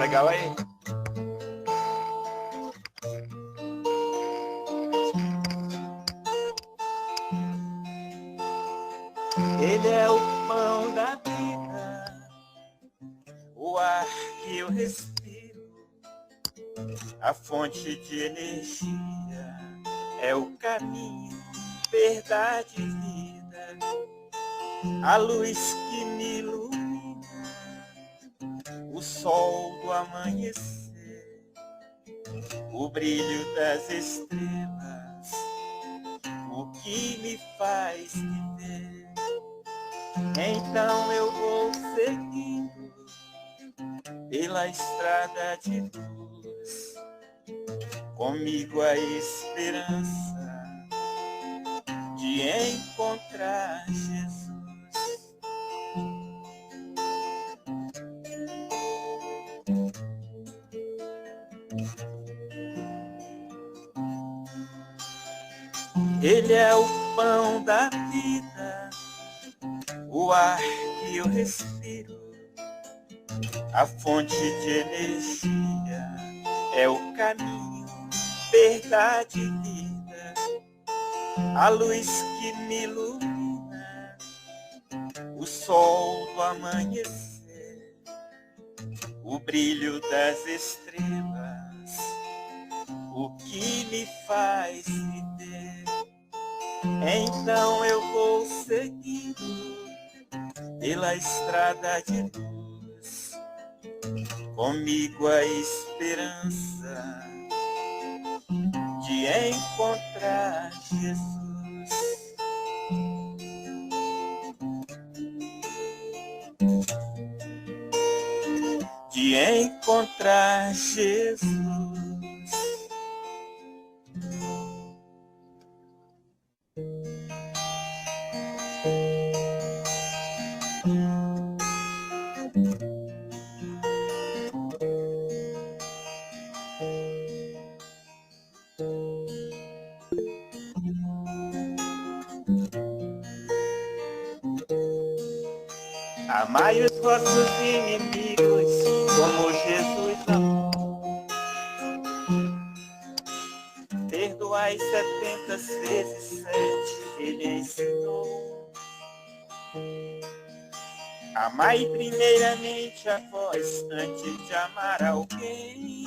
legal aí. Ele é o pão da vida, o ar que eu respiro, a fonte de energia, é o caminho, verdade e vida, a luz que me ilumina, o sol do amanhecer, o brilho das estrelas, o que me faz viver. Então eu vou seguindo pela estrada de luz, comigo a esperança de encontrar Jesus. Ele é o pão da vida, o ar que eu respiro, a fonte de energia, é o caminho, verdade e vida, a luz que me ilumina, o sol do amanhecer, o brilho das estrelas, o que me faz viver. Então eu vou seguindo pela estrada de luz, comigo a esperança de encontrar Jesus. De encontrar Jesus. Amai os vossos inimigos como Jesus amou. Perdoai 70 vezes 7, ele ensinou. Amai primeiramente a vós antes de amar alguém.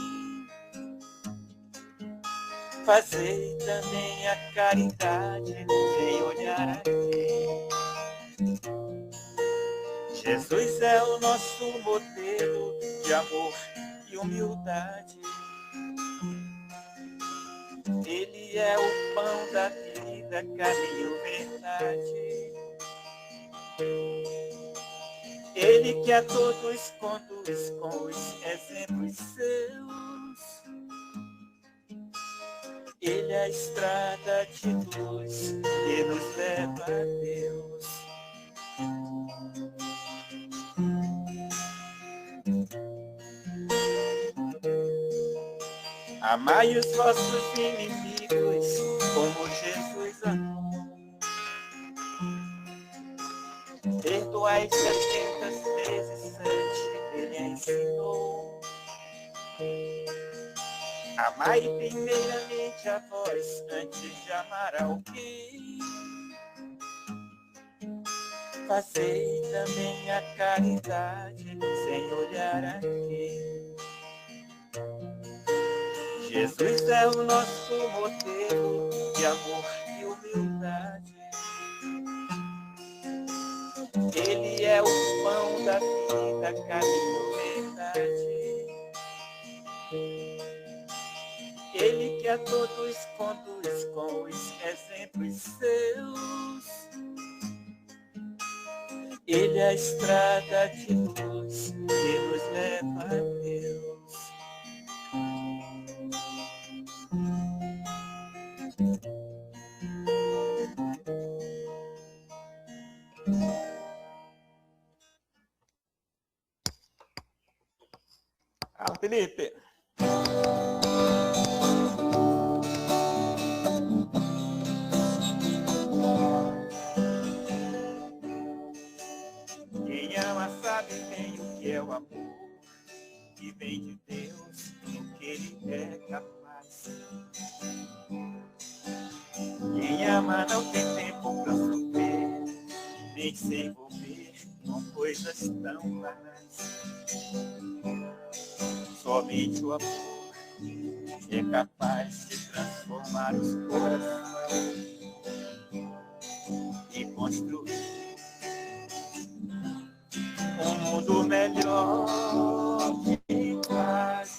Fazei também a caridade sem olhar a quem. Jesus é o nosso modelo de amor e humildade. Ele é o pão da vida, caminho, verdade. Ele que a todos conduz com os exemplos seus. Ele é a estrada de luz que nos leva a Deus. Amai os vossos inimigos como Jesus amou. Perdoai 70 vezes 7, ele ensinou. Amai primeiramente a vós antes de amar alguém. Fazei também a caridade sem olhar a quem. Jesus é o nosso modelo de amor e humildade. Ele é o pão da vida, caminho, verdade. Ele que a todos conduz com os exemplos seus. Ele é a estrada de luz que nos leva a Deus. Felipe. Quem ama sabe bem o que é o amor. que vem de Deus, do que Ele é capaz. Quem ama não tem tempo pra sofrer, nem se envolver com coisas tão banais. Somente o amor é capaz de transformar os corações e construir um mundo melhor que paz.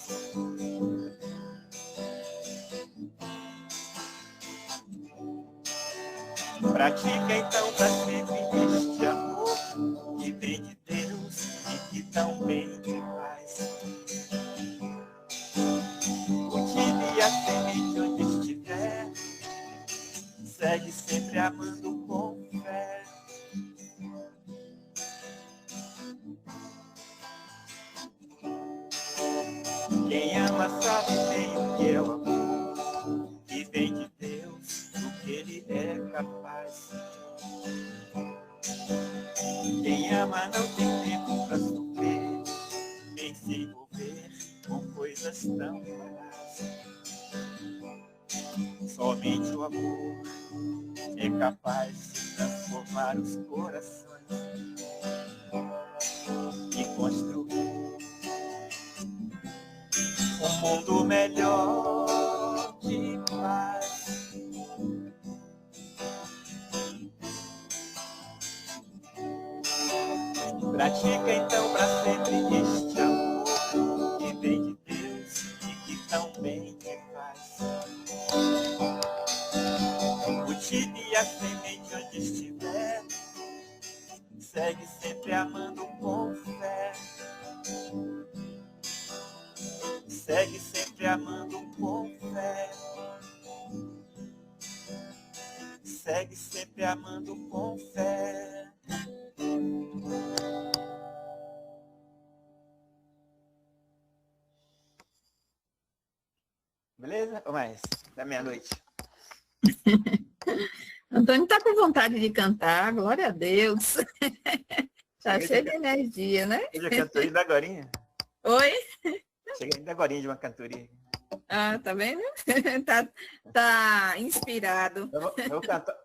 Pratica então pra sempre este amor que vem de Deus e que tão bem te faz. Cultive a semente onde estiver, segue sempre amando com fé. Quem ama sabe bem o que é o amor que vem de Deus, do que Ele é capaz. Quem ama não tem tempo pra sofrer, nem se envolver com coisas tão banais. Somente o amor é capaz de transformar os corações e construir um mundo melhor de paz. Pratica então pra sempre este amor que vem de Deus e que tão bem te faz. Cultive a semente onde estiver, segue sempre amando com fé. Segue sempre amando com fé. Segue sempre amando com fé. Beleza? Ou mais? Da meia-noite. Antônio está com vontade de cantar, glória a Deus. Está cheio de energia, né? Eu já cantou ainda agorinha. Oi? Cheguei ainda agorinha de uma cantoria. Ah, tá vendo? Tá inspirado.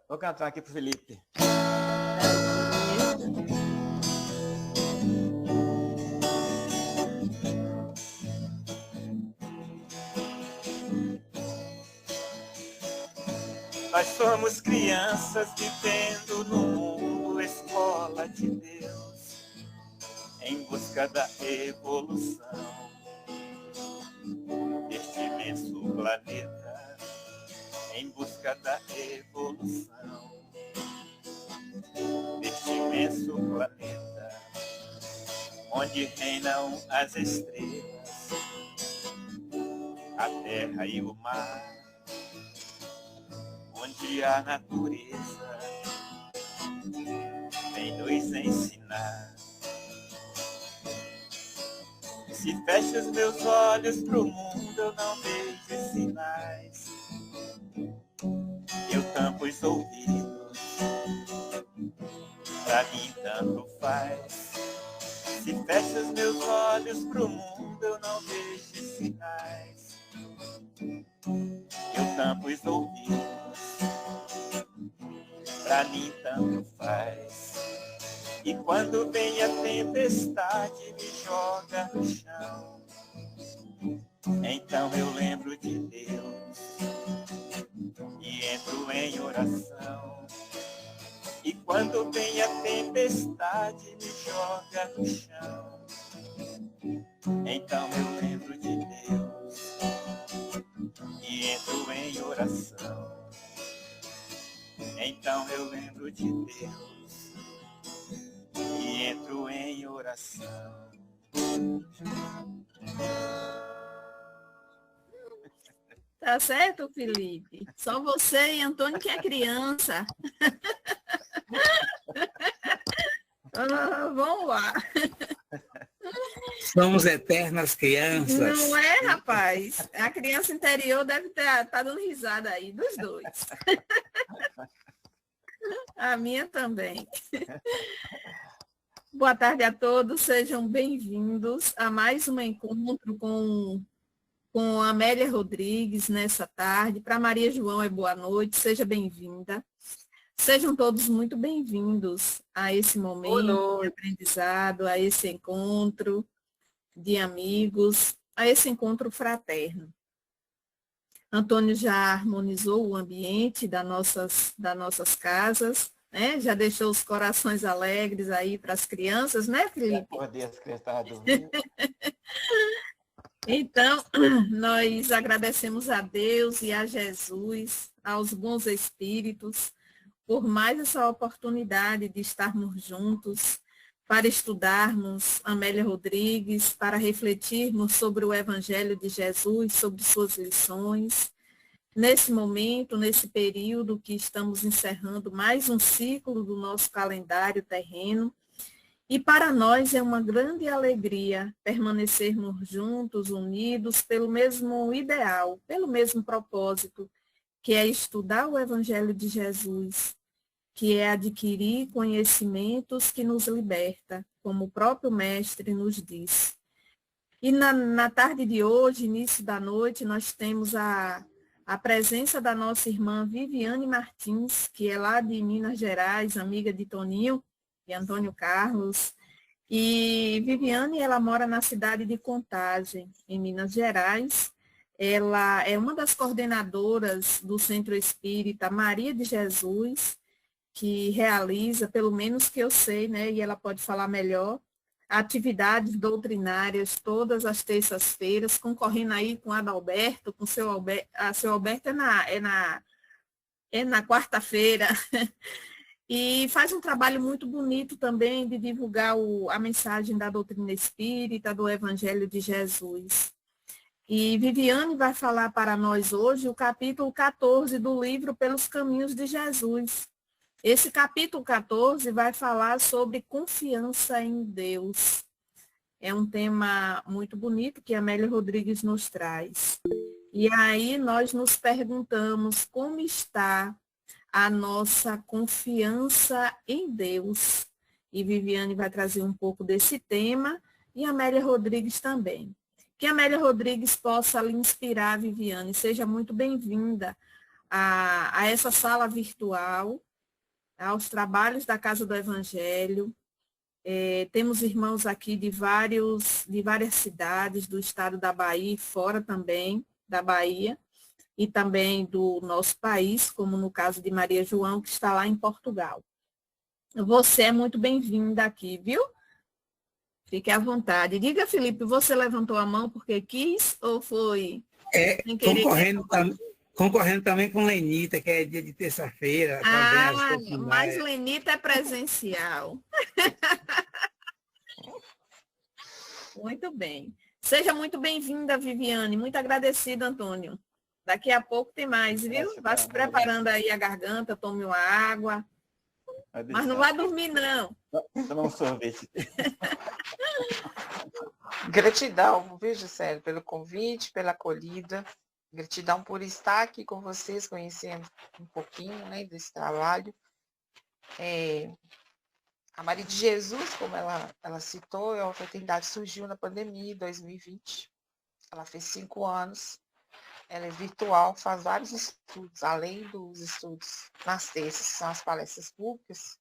Vou cantar aqui pro Felipe. Nós somos crianças vivendo no mundo, escola de Deus, em busca da evolução deste imenso planeta, em busca da evolução deste imenso planeta, onde reinam as estrelas, a terra e o mar, onde a natureza vem nos ensinar. Se fecho os meus olhos pro mundo, eu não vejo sinais. Eu tampo os ouvidos, pra mim tanto faz. Se fecho os meus olhos pro mundo, eu não vejo sinais. Eu tampo os ouvidos, pra mim tanto faz. E quando vem a tempestade me joga no chão, então eu lembro de Deus e entro em oração. E quando vem a tempestade me joga no chão, então eu lembro de Deus e entro em oração. Então eu lembro de Deus e entro em oração. Tá certo, Felipe? Só você e Antônio que é criança. Vamos lá. Somos eternas crianças. Não é, rapaz? A criança interior deve estar dando risada aí, dos dois. A minha também. Boa tarde a todos, sejam bem-vindos a mais um encontro com a Amélia Rodrigues nessa tarde. Para Maria João é boa noite, seja bem-vinda. Sejam todos muito bem-vindos a esse momento de aprendizado, a esse encontro de amigos, a esse encontro fraterno. Antônio já harmonizou o ambiente das nossas casas, né? Já deixou os corações alegres aí para as crianças, né, Felipe? Acordei, as crianças estavam dormindo. Então, nós agradecemos a Deus e a Jesus, aos bons espíritos, por mais essa oportunidade de estarmos juntos, para estudarmos Amélia Rodrigues, para refletirmos sobre o Evangelho de Jesus, sobre suas lições. Nesse momento, nesse período que estamos encerrando mais um ciclo do nosso calendário terreno, e para nós é uma grande alegria permanecermos juntos, unidos, pelo mesmo ideal, pelo mesmo propósito, que é estudar o Evangelho de Jesus, que é adquirir conhecimentos que nos liberta, como o próprio Mestre nos diz. E na tarde de hoje, início da noite, nós temos a presença da nossa irmã Viviane Martins, que é lá de Minas Gerais, amiga de Toninho e Antônio Carlos. E Viviane, ela mora na cidade de Contagem, em Minas Gerais. Ela é uma das coordenadoras do Centro Espírita Maria de Jesus, que realiza, pelo menos que eu sei, né, e ela pode falar melhor, atividades doutrinárias todas as terças-feiras, concorrendo aí com Adalberto, com seu Alberto, seu Alberto é na quarta-feira, e faz um trabalho muito bonito também de divulgar a mensagem da doutrina espírita, do Evangelho de Jesus. E Viviane vai falar para nós hoje o capítulo 14 do livro Pelos Caminhos de Jesus. Esse capítulo 14 vai falar sobre confiança em Deus. É um tema muito bonito que a Amélia Rodrigues nos traz. E aí nós nos perguntamos como está a nossa confiança em Deus. E Viviane vai trazer um pouco desse tema e a Amélia Rodrigues também. Que a Amélia Rodrigues possa lhe inspirar, Viviane. Seja muito bem-vinda a essa sala virtual, aos trabalhos da Casa do Evangelho. Temos irmãos aqui de várias cidades do estado da Bahia e fora também da Bahia, e também do nosso país, como no caso de Maria João, que está lá em Portugal. Você é muito bem-vinda aqui, viu? Fique à vontade. Diga, Felipe, você levantou a mão porque quis ou foi sem querer? Concorrendo também com Lenita, que é dia de terça-feira. Mas Lenita é presencial. Muito bem. Seja muito bem-vinda, Viviane. Muito agradecida, Antônio. Daqui a pouco tem mais, viu? Vá se preparando aí a garganta, tome uma água. Mas não vai dormir, não. Tomar um sorvete. Gratidão, viu, Juscelio, pelo convite, pela acolhida. Gratidão por estar aqui com vocês, conhecendo um pouquinho, né, desse trabalho. A Maria de Jesus, como ela citou, a fraternidade surgiu na pandemia, em 2020. Ela fez 5 anos. Ela é virtual, faz vários estudos, além dos estudos nas terças, que são as palestras públicas.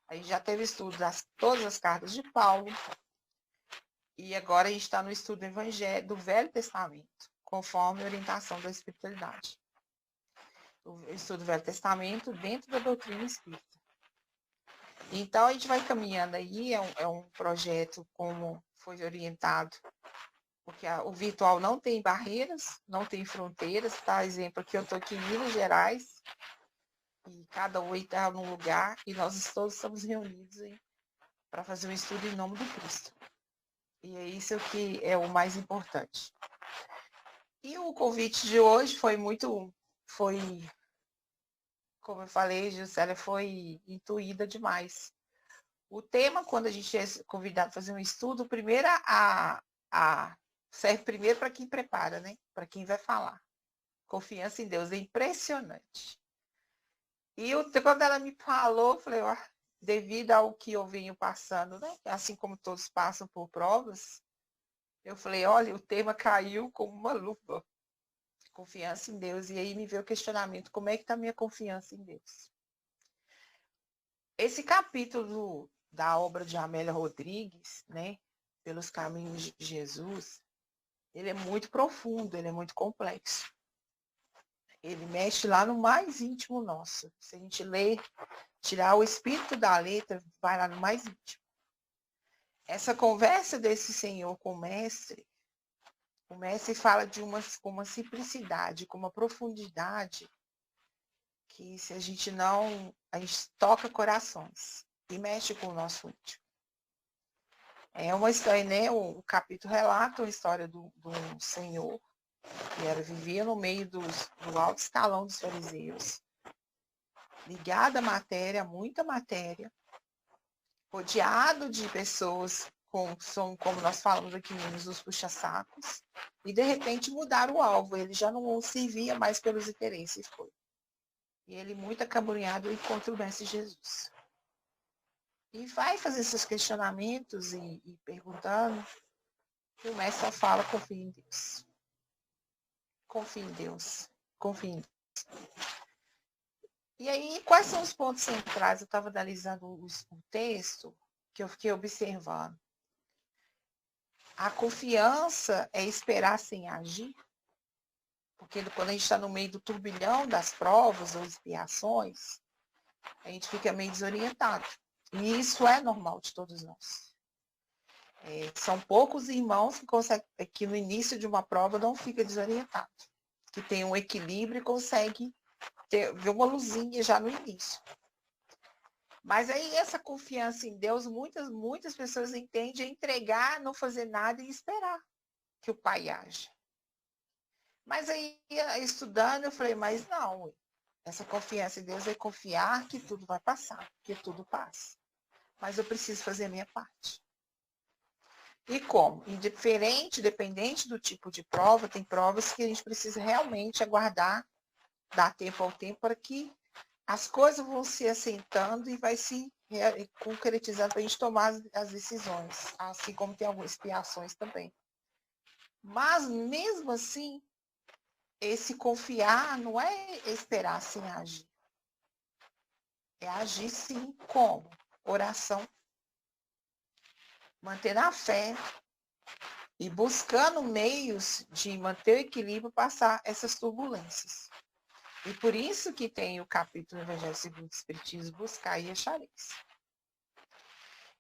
A gente já teve estudo todas as cartas de Paulo. E agora a gente está no estudo do Evangelho, do Velho Testamento, conforme a orientação da espiritualidade. O estudo do Velho Testamento dentro da doutrina espírita. Então, a gente vai caminhando aí, é um projeto como foi orientado, porque o virtual não tem barreiras, não tem fronteiras, tá? Exemplo, aqui eu estou aqui em Minas Gerais, e cada um está num lugar, e nós todos estamos reunidos para fazer um estudo em nome do Cristo. E é isso que é o mais importante. E o convite de hoje como eu falei, Juscelia, foi intuída demais. O tema, quando a gente é convidado a fazer um estudo, primeiro serve primeiro para quem prepara, né? Para quem vai falar. Confiança em Deus, é impressionante. E quando ela me falou, eu falei, devido ao que eu venho passando, né? Assim como todos passam por provas, eu falei, olha, o tema caiu como uma luva. Confiança em Deus. E aí me veio o questionamento, como é que está a minha confiança em Deus? Esse capítulo da obra de Amélia Rodrigues, né? Pelos caminhos de Jesus, ele é muito profundo, ele é muito complexo. Ele mexe lá no mais íntimo nosso. Se a gente ler, tirar o espírito da letra, vai lá no mais íntimo. Essa conversa desse senhor com o mestre fala com uma simplicidade, com uma profundidade, que se a gente não, a gente toca corações e mexe com o nosso íntimo. É uma história, né? O capítulo relata a história do senhor, que vivia no meio do alto escalão dos fariseus, ligado à matéria, muita matéria, rodeado de pessoas como nós falamos aqui menos, os puxa-sacos, e de repente mudaram o alvo, ele já não servia mais pelos interesses, foi. E ele, muito acabrunhado, encontra o Mestre Jesus. E vai fazer seus questionamentos e perguntando, e o Mestre só fala, confia em Deus. Confia em Deus. Confia em Deus. E aí, quais são os pontos centrais? Eu estava analisando o texto, que eu fiquei observando. A confiança é esperar sem agir, porque quando a gente está no meio do turbilhão das provas ou expiações, a gente fica meio desorientado. E isso é normal de todos nós. São poucos irmãos que conseguem, que no início de uma prova não fica desorientado, que tem um equilíbrio e consegue ver uma luzinha já no início. Mas aí essa confiança em Deus, muitas pessoas entendem entregar, não fazer nada e esperar que o Pai haja. Mas aí, estudando, eu falei, mas não, essa confiança em Deus é confiar que tudo vai passar, que tudo passa. Mas eu preciso fazer a minha parte. E como? Dependente do tipo de prova, tem provas que a gente precisa realmente aguardar, dar tempo ao tempo, para que as coisas vão se assentando e vai se concretizando para a gente tomar as decisões, assim como tem algumas expiações também. Mas, mesmo assim, esse confiar não é esperar sem agir. É agir, sim, como? Oração. Manter a fé e buscando meios de manter o equilíbrio e passar essas turbulências. E por isso que tem o capítulo do Evangelho segundo o Espiritismo, buscar e achareis.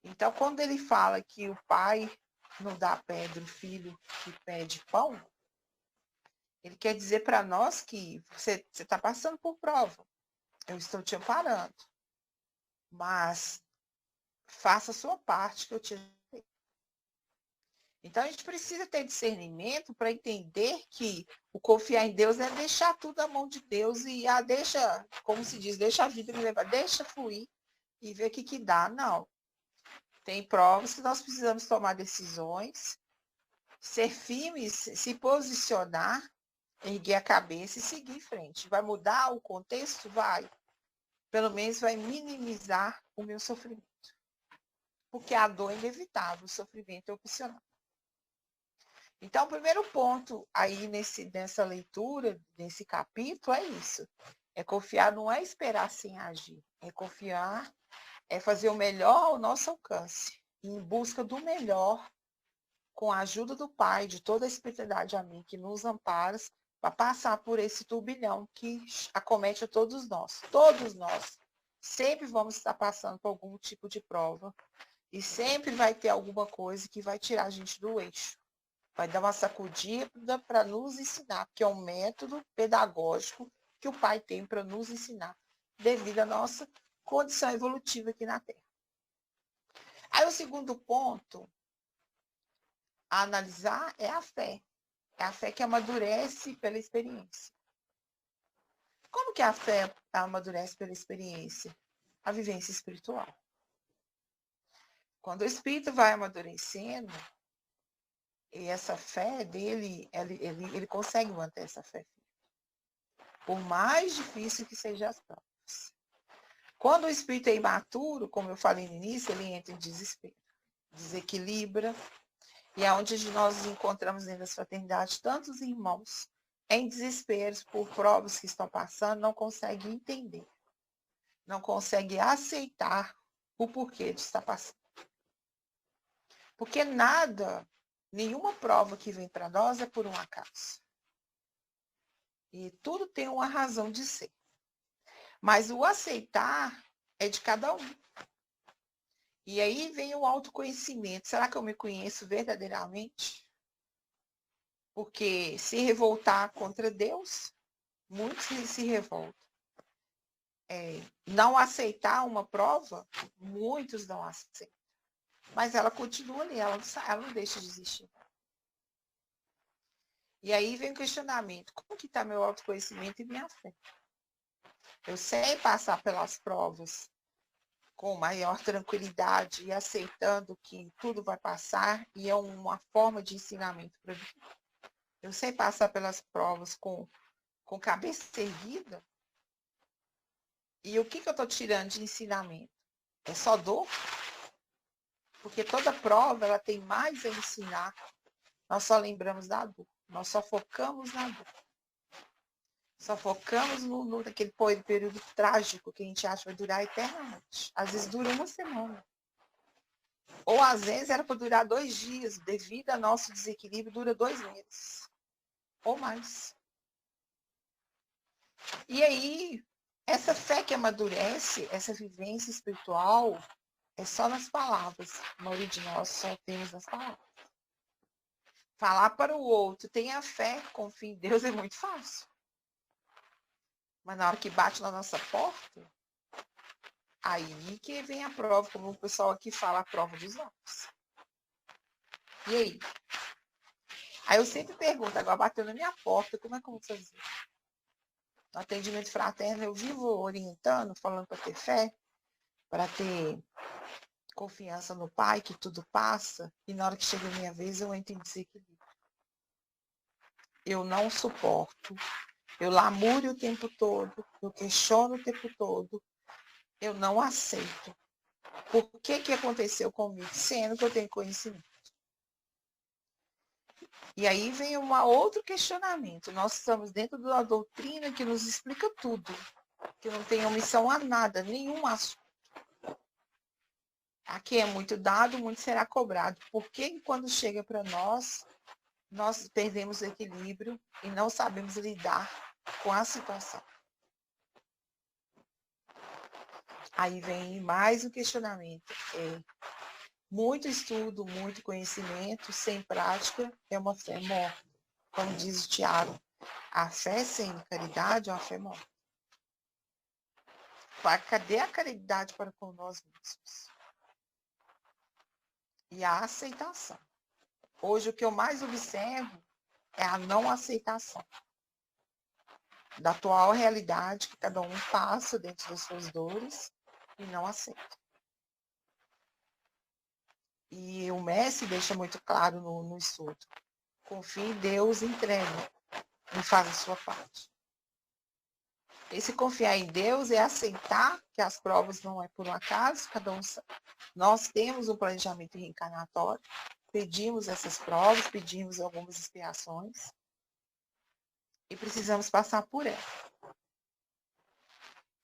Então, quando ele fala que o pai não dá pedra, o filho que pede pão, ele quer dizer para nós que você está passando por prova. Eu estou te amparando. Mas faça a sua parte que eu te ajudei. Então, a gente precisa ter discernimento para entender que o confiar em Deus é deixar tudo na mão de Deus e deixa, como se diz, deixa a vida me levar, deixa fluir e ver o que dá. Não. Tem provas que nós precisamos tomar decisões, ser firmes, se posicionar, erguer a cabeça e seguir em frente. Vai mudar o contexto? Vai. Pelo menos vai minimizar o meu sofrimento. Porque a dor é inevitável, o sofrimento é opcional. Então, o primeiro ponto aí nessa leitura, nesse capítulo, é isso. É confiar, não é esperar sem agir. É confiar, é fazer o melhor ao nosso alcance. Em busca do melhor, com a ajuda do Pai, de toda a espiritualidade a mim, que nos ampara, para passar por esse turbilhão que acomete a todos nós. Todos nós sempre vamos estar passando por algum tipo de prova e sempre vai ter alguma coisa que vai tirar a gente do eixo. Vai dar uma sacudida para nos ensinar, que é um método pedagógico que o Pai tem para nos ensinar, devido à nossa condição evolutiva aqui na Terra. Aí o segundo ponto a analisar é a fé. É a fé que amadurece pela experiência. Como que a fé amadurece pela experiência? A vivência espiritual. Quando o espírito vai amadurecendo, e essa fé dele, ele consegue manter essa fé. Por mais difícil que sejam as provas. Quando o espírito é imaturo, como eu falei no início, ele entra em desespero, desequilibra, e é onde nós encontramos dentro das fraternidades tantos irmãos em desesperos por provas que estão passando, não conseguem entender, não conseguem aceitar o porquê de estar passando. Porque nada, nenhuma prova que vem para nós é por um acaso. E tudo tem uma razão de ser. Mas o aceitar é de cada um. E aí vem o autoconhecimento. Será que eu me conheço verdadeiramente? Porque se revoltar contra Deus, muitos se revoltam. Não aceitar uma prova, muitos não aceitam. Mas ela continua ali, ela não deixa de existir. E aí vem o questionamento, como que está meu autoconhecimento e minha fé? Eu sei passar pelas provas com maior tranquilidade e aceitando que tudo vai passar e é uma forma de ensinamento para mim. Eu sei passar pelas provas com cabeça erguida. E o que eu estou tirando de ensinamento? É só dor? Porque toda prova ela tem mais a ensinar. Nós só lembramos da dor. Nós só focamos na dor. Só focamos naquele período trágico que a gente acha que vai durar eternamente. Às vezes dura uma semana. Ou às vezes era para durar 2 dias. Devido ao nosso desequilíbrio, dura 2 meses. Ou mais. E aí, essa fé que amadurece, essa vivência espiritual, é só nas palavras. A maioria de nós só temos nas palavras. Falar para o outro, tenha fé, confie em Deus, é muito fácil. Mas na hora que bate na nossa porta, aí que vem a prova, como o pessoal aqui fala, a prova dos lábios. E aí? Aí eu sempre pergunto, agora bateu na minha porta, como é que eu vou fazer? No atendimento fraterno, eu vivo orientando, falando para ter fé, para ter confiança no Pai, que tudo passa, e na hora que chega a minha vez, eu entro em desequilíbrio. Eu não suporto. Eu lamúrio o tempo todo, eu questiono o tempo todo, eu não aceito. Por que aconteceu comigo, sendo que eu tenho conhecimento? E aí vem outro questionamento. Nós estamos dentro de uma doutrina que nos explica tudo, que não tem omissão a nada, nenhum assunto. Aqui é muito dado, muito será cobrado. Por que quando chega para nós perdemos o equilíbrio e não sabemos lidar com a situação? Aí vem mais um questionamento. Muito estudo, muito conhecimento, sem prática, é uma fé morta. Como diz o Tiago, a fé sem caridade é uma fé morta. Cadê a caridade para com nós mesmos? E a aceitação. Hoje o que eu mais observo é a não aceitação da atual realidade que cada um passa dentro das suas dores e não aceita. E o Messi deixa muito claro no estudo. Confie em Deus, entregue e faça a sua parte. Esse confiar em Deus é aceitar que as provas não é por um acaso, cada um sabe. Nós temos um planejamento reencarnatório, pedimos essas provas, pedimos algumas expiações e precisamos passar por ela.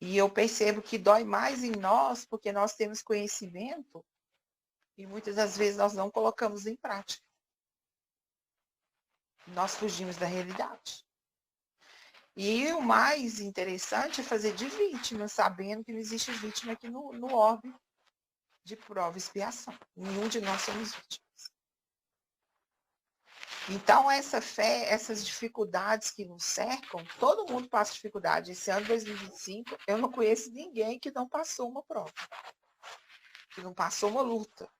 E eu percebo que dói mais em nós porque nós temos conhecimento e muitas das vezes nós não colocamos em prática. Nós fugimos da realidade. E o mais interessante é fazer de vítima, sabendo que não existe vítima aqui no orbe de prova e expiação. Nenhum de nós somos vítimas. Então, essa fé, essas dificuldades que nos cercam, todo mundo passa dificuldade. Esse ano 2025, eu não conheço ninguém que não passou uma prova, que não passou uma luta.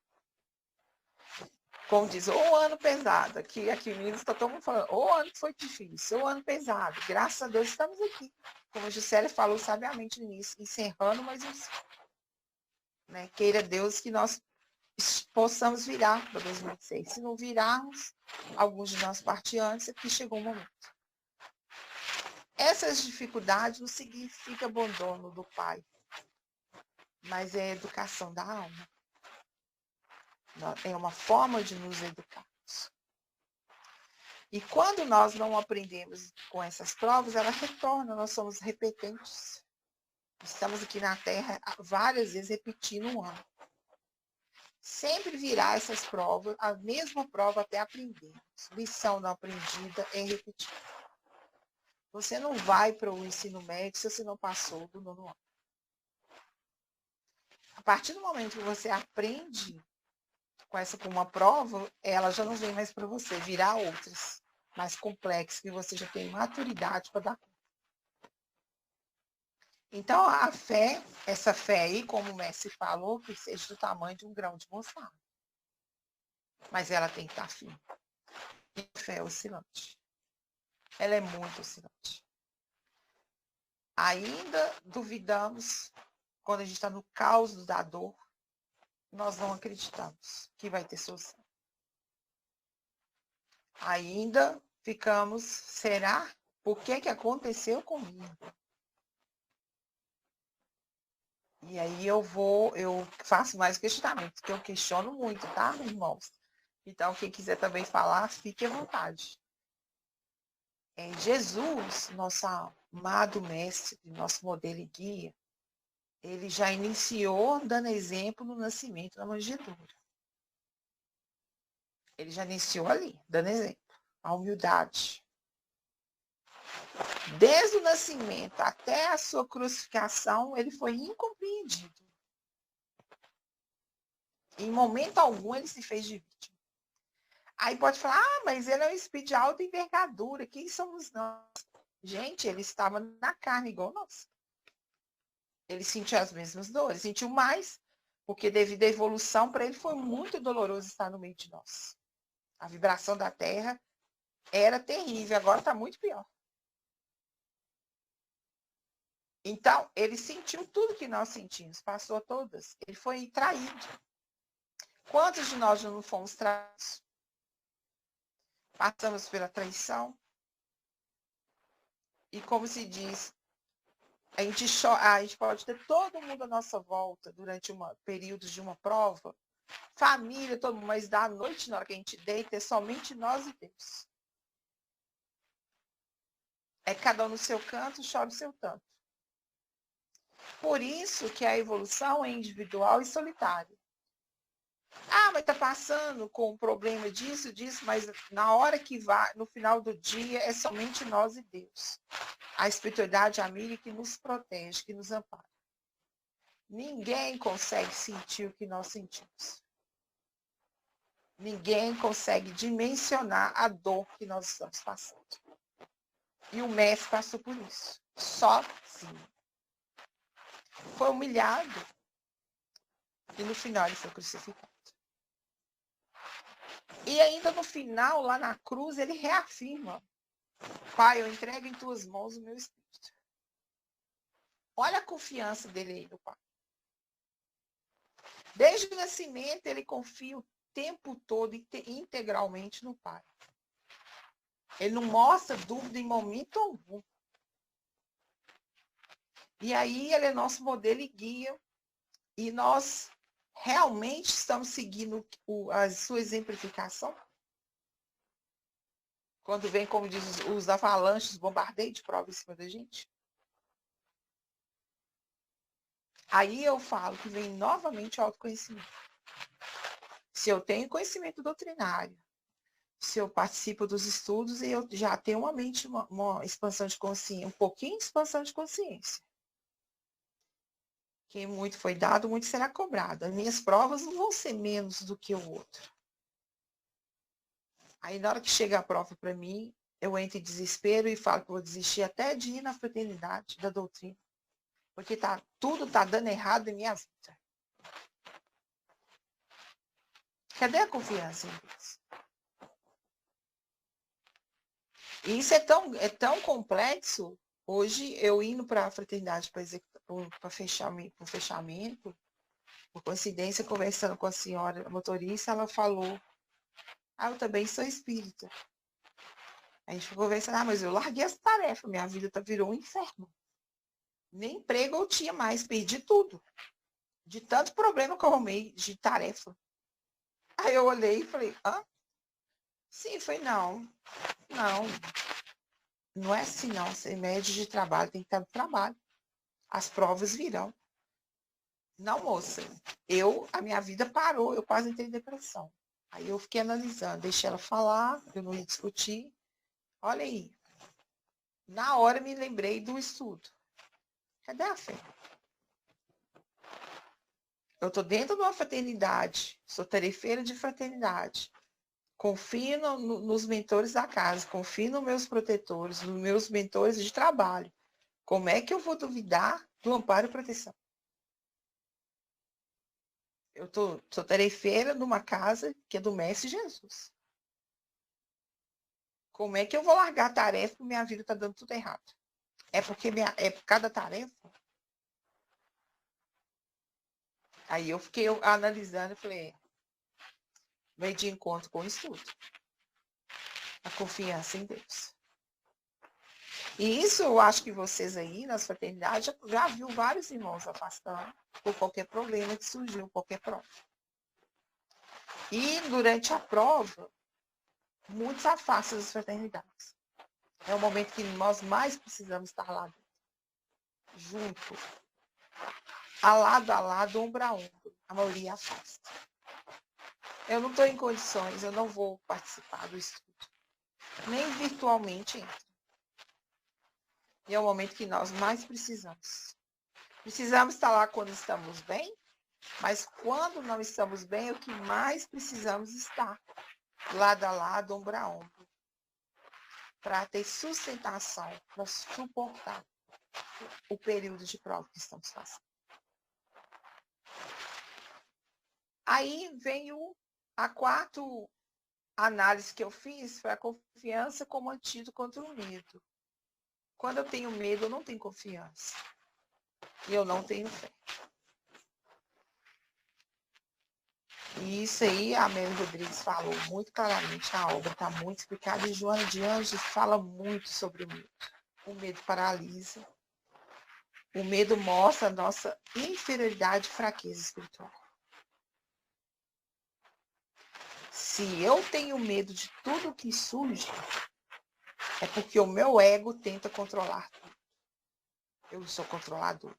Como diz, o ano pesado, aqui em Minas está todo mundo falando, o ano foi difícil, o ano pesado, graças a Deus estamos aqui. Como a Juscelia falou sabiamente no início, encerrando, mas né, queira Deus que nós possamos virar para 2026. Se não virarmos, alguns de nós partir antes, é que chegou o momento. Essas dificuldades não significam abandono do Pai. mas é a educação da alma. É uma forma de nos educarmos. E quando nós não aprendemos com essas provas, ela retorna, nós somos repetentes. Estamos aqui na Terra várias vezes repetindo um ano. Sempre virá essas provas, a mesma prova até aprendermos. Lição não aprendida é repetida. Você não vai para o ensino médio se você não passou do 9º ano. A partir do momento que você aprende com uma prova, ela já não vem mais para você, virá outras mais complexas, que você já tem maturidade para dar conta. Então, a fé, essa fé aí, como o mestre falou, que seja do tamanho de um grão de mostarda. Mas ela tem que estar firme. E a fé é oscilante. Ela é muito oscilante. Ainda duvidamos, quando a gente está no caos da dor, nós não acreditamos que vai ter solução. Ainda ficamos, será? Por que aconteceu comigo? E aí eu faço mais questionamento, porque eu questiono muito, tá, irmãos? Então, quem quiser também falar, fique à vontade. Jesus, nosso amado mestre, nosso modelo e guia, ele já iniciou dando exemplo no nascimento, na manjedoura. Ele já iniciou ali, dando exemplo. A humildade. Desde o nascimento até a sua crucificação, ele foi incompreendido. Em momento algum, ele se fez de vítima. Aí pode falar, mas ele é um espírito de alta envergadura. Quem somos nós? Gente, ele estava na carne igual nós. Ele sentiu as mesmas dores, sentiu mais, porque devido à evolução, para ele foi muito doloroso estar no meio de nós. A vibração da Terra era terrível, agora está muito pior. Então, ele sentiu tudo que nós sentimos, passou todas. Ele foi traído. Quantos de nós já não fomos traídos? Passamos pela traição. E como se diz, a gente pode ter todo mundo à nossa volta durante períodos de uma prova, família, todo mundo, mas da noite, na hora que a gente deita, é somente nós e Deus. É cada um no seu canto, chora o seu tanto. Por isso que a evolução é individual e solitária. Ah, mas está passando com um problema disso, mas na hora que vai, no final do dia, é somente nós e Deus. A espiritualidade amiga que nos protege, que nos ampara. Ninguém consegue sentir o que nós sentimos. Ninguém consegue dimensionar a dor que nós estamos passando. E o mestre passou por isso, sozinho. Foi humilhado. E no final ele foi crucificado. E ainda no final, lá na cruz, ele reafirma: Pai, eu entrego em tuas mãos o meu espírito. Olha a confiança dele aí no Pai. Desde o nascimento, ele confia o tempo todo integralmente no Pai. Ele não mostra dúvida em momento algum. E aí ele é nosso modelo e guia. E nós realmente estamos seguindo a sua exemplificação? Quando vem, como diz, os avalanches, bombardeio de prova em cima da gente? Aí eu falo que vem novamente o autoconhecimento. Se eu tenho conhecimento doutrinário, se eu participo dos estudos, eu já tenho uma mente, uma expansão de consciência, um pouquinho de expansão de consciência. Que muito foi dado, muito será cobrado. As minhas provas não vão ser menos do que o outro. Aí, na hora que chega a prova para mim, eu entro em desespero e falo que vou desistir até de ir na fraternidade da doutrina. Porque tudo está dando errado em minha vida. Cadê a confiança em Deus? E isso é tão complexo. Hoje, eu indo para a fraternidade para fechamento, por coincidência, conversando com a senhora motorista, ela falou: eu também sou espírita. A gente foi conversando, mas eu larguei essa tarefa, minha vida virou um inferno. Nem emprego eu tinha mais, perdi tudo. De tanto problema que eu arrumei de tarefa. Aí eu olhei e falei, hã? Sim, foi não. Não, não é assim não. Ser médio de trabalho tem que estar no trabalho. As provas virão. Não, moça. A minha vida parou, eu quase entrei em depressão. Aí eu fiquei analisando, deixei ela falar, eu não ia discutir. Olha aí. Na hora me lembrei do estudo. Cadê a fé? Eu estou dentro de uma fraternidade, sou tarefeira de fraternidade. Confio nos mentores da casa, confio nos meus protetores, nos meus mentores de trabalho. Como é que eu vou duvidar do amparo e proteção? Eu sou tarefeira numa casa que é do Mestre Jesus. Como é que eu vou largar a tarefa e minha vida está dando tudo errado? É porque é por cada tarefa? Aí eu fiquei analisando e falei, meio de encontro com o estudo. A confiança em Deus. E isso eu acho que vocês aí, nas fraternidades, já viu vários irmãos afastando por qualquer problema que surgiu, qualquer prova. E durante a prova, muitos afastam das fraternidades. É o momento que nós mais precisamos estar lá dentro. Junto. A lado, ombro a ombro. A maioria afasta. Eu não estou em condições, eu não vou participar do estudo. Nem virtualmente entra. E é o momento que nós mais precisamos. Precisamos estar lá quando estamos bem, mas quando não estamos bem, é o que mais precisamos estar. Lado a lado, ombro a ombro. Para ter sustentação, para suportar o período de prova que estamos passando. Aí veio a quarta análise que eu fiz, foi a confiança como antídoto contra o medo. Quando eu tenho medo, eu não tenho confiança. E eu não tenho fé. E isso aí, a Amélia Rodrigues falou muito claramente, a obra está muito explicada, e Joana de Anjos fala muito sobre o medo. O medo paralisa. O medo mostra a nossa inferioridade e fraqueza espiritual. Se eu tenho medo de tudo que surge, é porque o meu ego tenta controlar tudo. Eu sou controlador.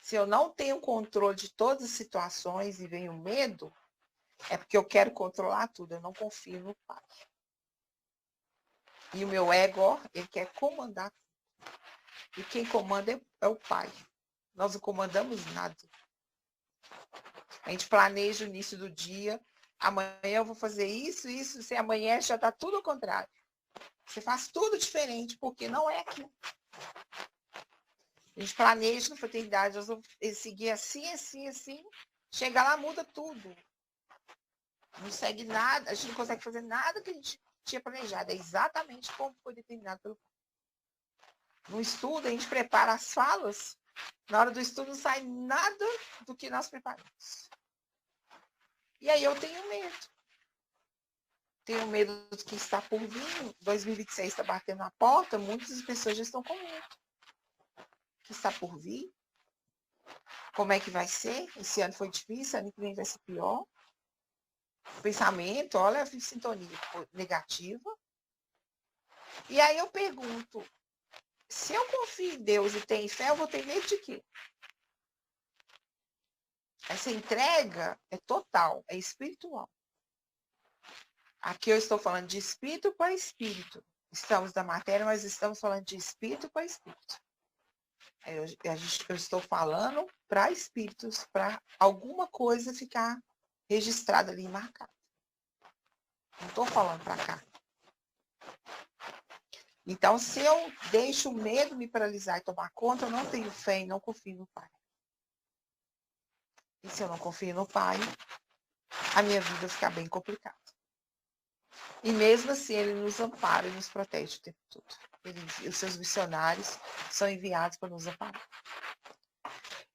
Se eu não tenho controle de todas as situações e vem o medo, é porque eu quero controlar tudo, eu não confio no Pai. E o meu ego, ele quer comandar tudo. E quem comanda é o Pai. Nós não comandamos nada. A gente planeja o início do dia, amanhã eu vou fazer isso, se amanhã já está tudo ao contrário. Você faz tudo diferente, porque não é aquilo. A gente planeja na fraternidade, nós vamos seguir assim, assim, assim. Chega lá, muda tudo. Não segue nada, a gente não consegue fazer nada que a gente tinha planejado. É exatamente como foi determinado pelo Pai. No estudo, a gente prepara as falas. Na hora do estudo, não sai nada do que nós preparamos. E aí eu tenho medo. Tenho medo do que está por vir. 2026 está batendo na porta, muitas pessoas já estão com medo. O que está por vir? Como é que vai ser? Esse ano foi difícil, ano que vem vai ser pior. O pensamento, olha a sintonia negativa. E aí eu pergunto, se eu confio em Deus e tenho fé, eu vou ter medo de quê? Essa entrega é total, é espiritual. Aqui eu estou falando de espírito para espírito. Estamos da matéria, mas estamos falando de espírito para espírito. Eu estou falando para espíritos, para alguma coisa ficar registrada ali e marcada. Não estou falando para cá. Então, se eu deixo o medo me paralisar e tomar conta, eu não tenho fé e não confio no Pai. E se eu não confio no Pai, a minha vida fica bem complicada. E mesmo assim, Ele nos ampara e nos protege o tempo todo. Os seus missionários são enviados para nos amparar.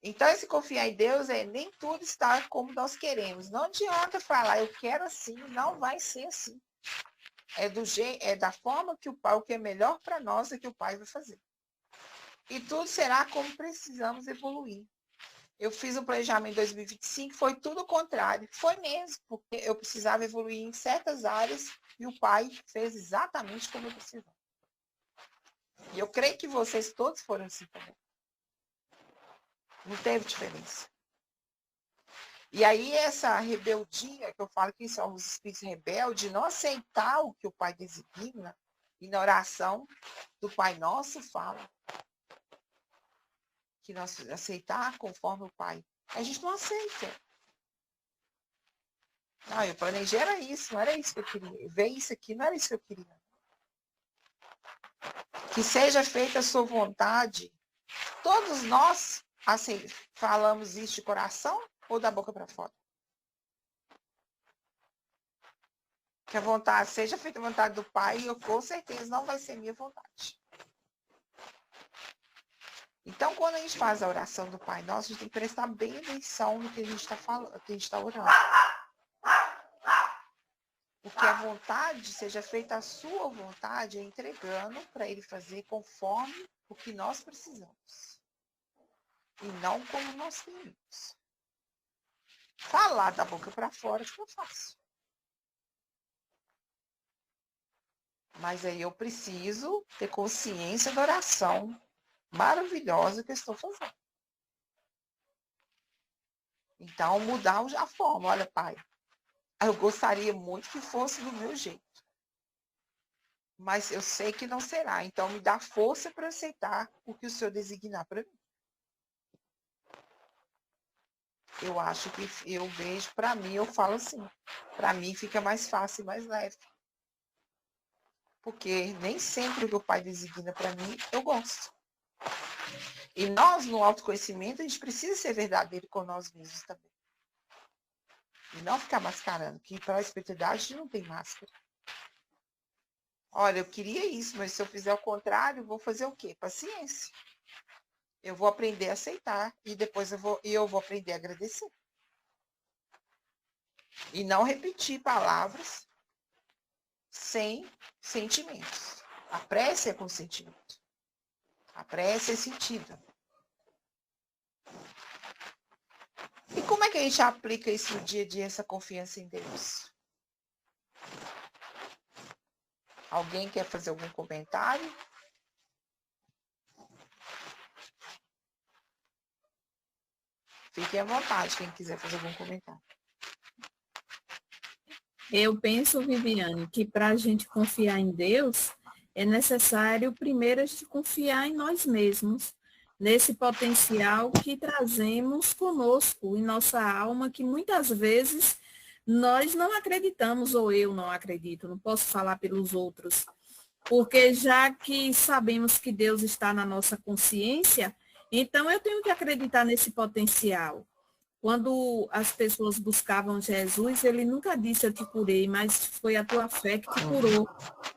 Então, esse confiar em Deus nem tudo está como nós queremos. Não adianta falar, eu quero assim, não vai ser assim. É da forma que o que é melhor para nós é que o Pai vai fazer. E tudo será como precisamos evoluir. Eu fiz um planejamento em 2025, foi tudo o contrário. Foi mesmo, porque eu precisava evoluir em certas áreas e o Pai fez exatamente como eu precisava. E eu creio que vocês todos foram assim também. Não teve diferença. E aí essa rebeldia, que eu falo que são os espíritos rebeldes, não aceitar o que o Pai designa, e na oração do Pai Nosso fala que nós aceitar conforme o Pai. A gente não aceita. Não, eu planejei era isso, não era isso que eu queria. Ver isso aqui não era isso que eu queria. Que seja feita a sua vontade. Todos nós assim, falamos isso de coração ou da boca para fora? Que a vontade seja feita a vontade do Pai, eu com certeza não vai ser minha vontade. Então, quando a gente faz a oração do Pai Nosso, a gente tem que prestar bem atenção no que a gente está falando, que a gente está orando. Porque a vontade, seja feita a sua vontade, é entregando para Ele fazer conforme o que nós precisamos. E não como nós queremos. Falar da boca para fora, que eu faço. Mas aí eu preciso ter consciência da oração maravilhosa que eu estou fazendo. Então, mudar a forma. Olha, Pai, eu gostaria muito que fosse do meu jeito. Mas eu sei que não será. Então, me dá força para aceitar o que o Senhor designar para mim. Eu acho que eu vejo, para mim, eu falo assim. Para mim fica mais fácil e mais leve. Porque nem sempre o que o Pai designa para mim, eu gosto. E nós, no autoconhecimento, a gente precisa ser verdadeiro com nós mesmos também. E não ficar mascarando, que para a espiritualidade a gente não tem máscara. Olha, eu queria isso, mas se eu fizer o contrário, eu vou fazer o quê? Paciência. Eu vou aprender a aceitar e depois eu vou aprender a agradecer. E não repetir palavras sem sentimentos. A prece é com sentimento. A prece é sentida. E como é que a gente aplica isso no dia a dia, essa confiança em Deus? Alguém quer fazer algum comentário? Fiquem à vontade, quem quiser fazer algum comentário. Eu penso, Viviane, que para a gente confiar em Deus, é necessário primeiro a gente confiar em nós mesmos, nesse potencial que trazemos conosco, em nossa alma, que muitas vezes nós não acreditamos, ou eu não acredito, não posso falar pelos outros, porque já que sabemos que Deus está na nossa consciência, então eu tenho que acreditar nesse potencial. Quando as pessoas buscavam Jesus, ele nunca disse eu te curei, mas foi a tua fé que te curou.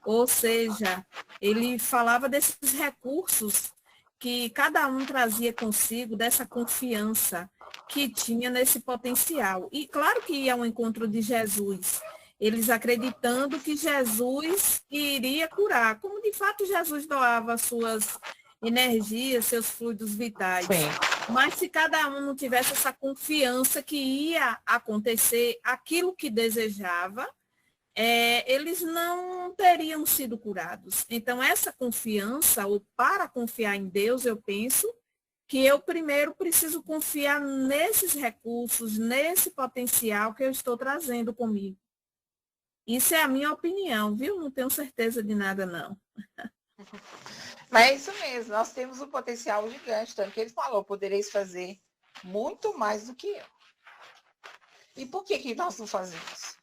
Ou seja, ele falava desses recursos que cada um trazia consigo, dessa confiança que tinha nesse potencial. E claro que ia ao encontro de Jesus, eles acreditando que Jesus iria curar, como de fato Jesus doava suas energias, seus fluidos vitais. Sim. Mas se cada um não tivesse essa confiança que ia acontecer aquilo que desejava, eles não teriam sido curados. Então, essa confiança, ou para confiar em Deus, eu penso que eu primeiro preciso confiar nesses recursos, nesse potencial que eu estou trazendo comigo. Isso é a minha opinião, viu? Não tenho certeza de nada, não. Mas é isso mesmo, nós temos um potencial gigante, tanto que ele falou, podereis fazer muito mais do que eu. E por que nós não fazemos?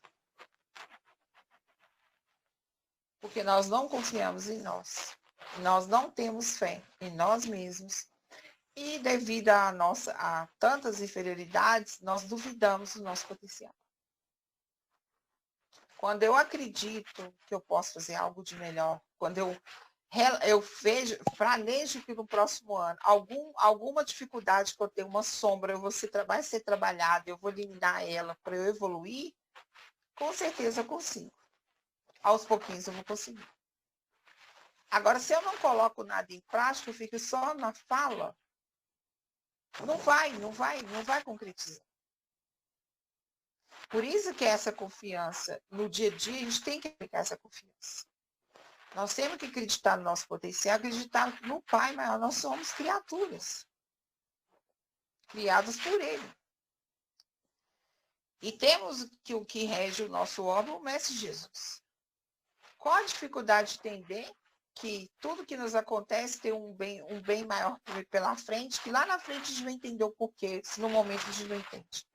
Porque nós não confiamos em nós. Nós não temos fé em nós mesmos. E devido a tantas inferioridades, nós duvidamos do nosso potencial. Quando eu acredito que eu posso fazer algo de melhor, quando eu planejo que no próximo ano, alguma dificuldade que eu tenho, uma sombra, vai ser trabalhada, eu vou eliminar ela para eu evoluir, com certeza eu consigo. Aos pouquinhos eu vou conseguir. Agora, se eu não coloco nada em prática, eu fico só na fala, Não vai concretizar. Por isso que essa confiança, no dia a dia, a gente tem que aplicar essa confiança. Nós temos que acreditar no nosso potencial, acreditar no Pai maior. Nós somos criaturas, criadas por Ele. E temos que o que rege o nosso homem, o Mestre Jesus. Qual a dificuldade de entender que tudo que nos acontece tem um bem maior pela frente, que lá na frente a gente vai entender o porquê, se no momento a gente não entende.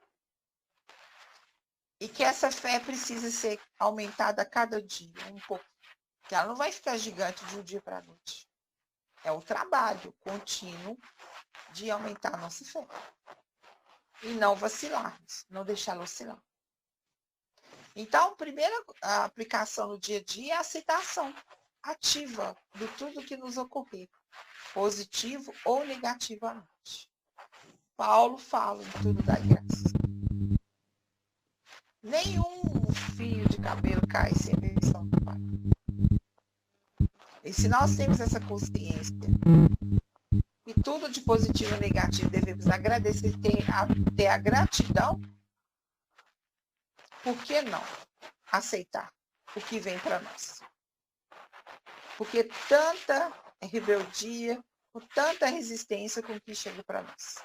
E que essa fé precisa ser aumentada a cada dia, um pouco. Que ela não vai ficar gigante de um dia para a noite. É o trabalho contínuo de aumentar a nossa fé. E não vacilarmos, não deixá-la oscilar. Então, a primeira aplicação no dia a dia é a aceitação ativa de tudo que nos ocorrer, positivo ou negativamente. Paulo fala em tudo da graça. Nenhum fio de cabelo cai sem a permissão do Pai. E se nós temos essa consciência e tudo de positivo e negativo devemos agradecer, ter a gratidão, por que não aceitar o que vem para nós? Porque tanta rebeldia, tanta resistência com o que chega para nós.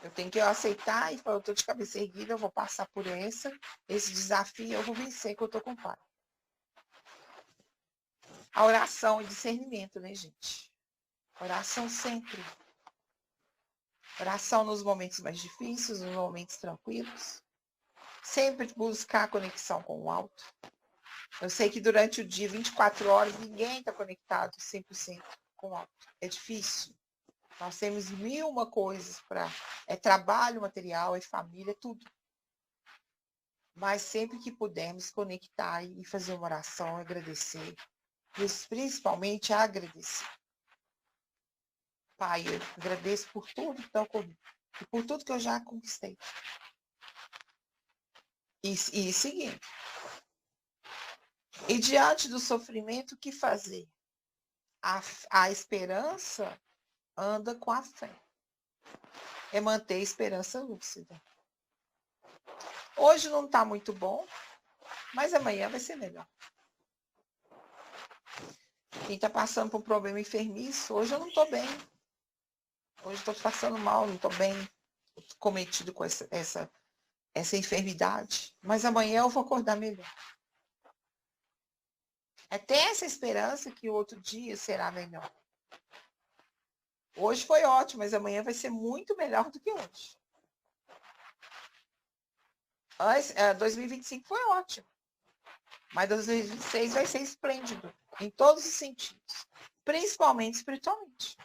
Eu tenho que aceitar e falar, eu estou de cabeça erguida, eu vou passar por esse desafio, eu vou vencer que eu estou com o Pai. A oração é discernimento, né, gente? Oração sempre. Oração nos momentos mais difíceis, nos momentos tranquilos. Sempre buscar a conexão com o alto. Eu sei que durante o dia, 24 horas, ninguém está conectado 100% com o alto. É difícil. Nós temos 1000 coisas para... É trabalho, material, é família, é tudo. Mas sempre que pudermos conectar e fazer uma oração, agradecer. Principalmente agradecer. Pai, eu agradeço por tudo que está ocorrendo. E por tudo que eu já conquistei. E seguindo. E diante do sofrimento, o que fazer? A esperança anda com a fé. É manter a esperança lúcida. Hoje não está muito bom, mas amanhã vai ser melhor. Quem está passando por um problema enfermiço, hoje eu não estou bem. Hoje estou passando mal, não estou bem cometido com essa enfermidade. Mas amanhã eu vou acordar melhor. É ter essa esperança que o outro dia será melhor. Hoje foi ótimo, mas amanhã vai ser muito melhor do que hoje. 2025 foi ótimo. Mas 2026 vai ser esplêndido. Em todos os sentidos. Principalmente espiritualmente.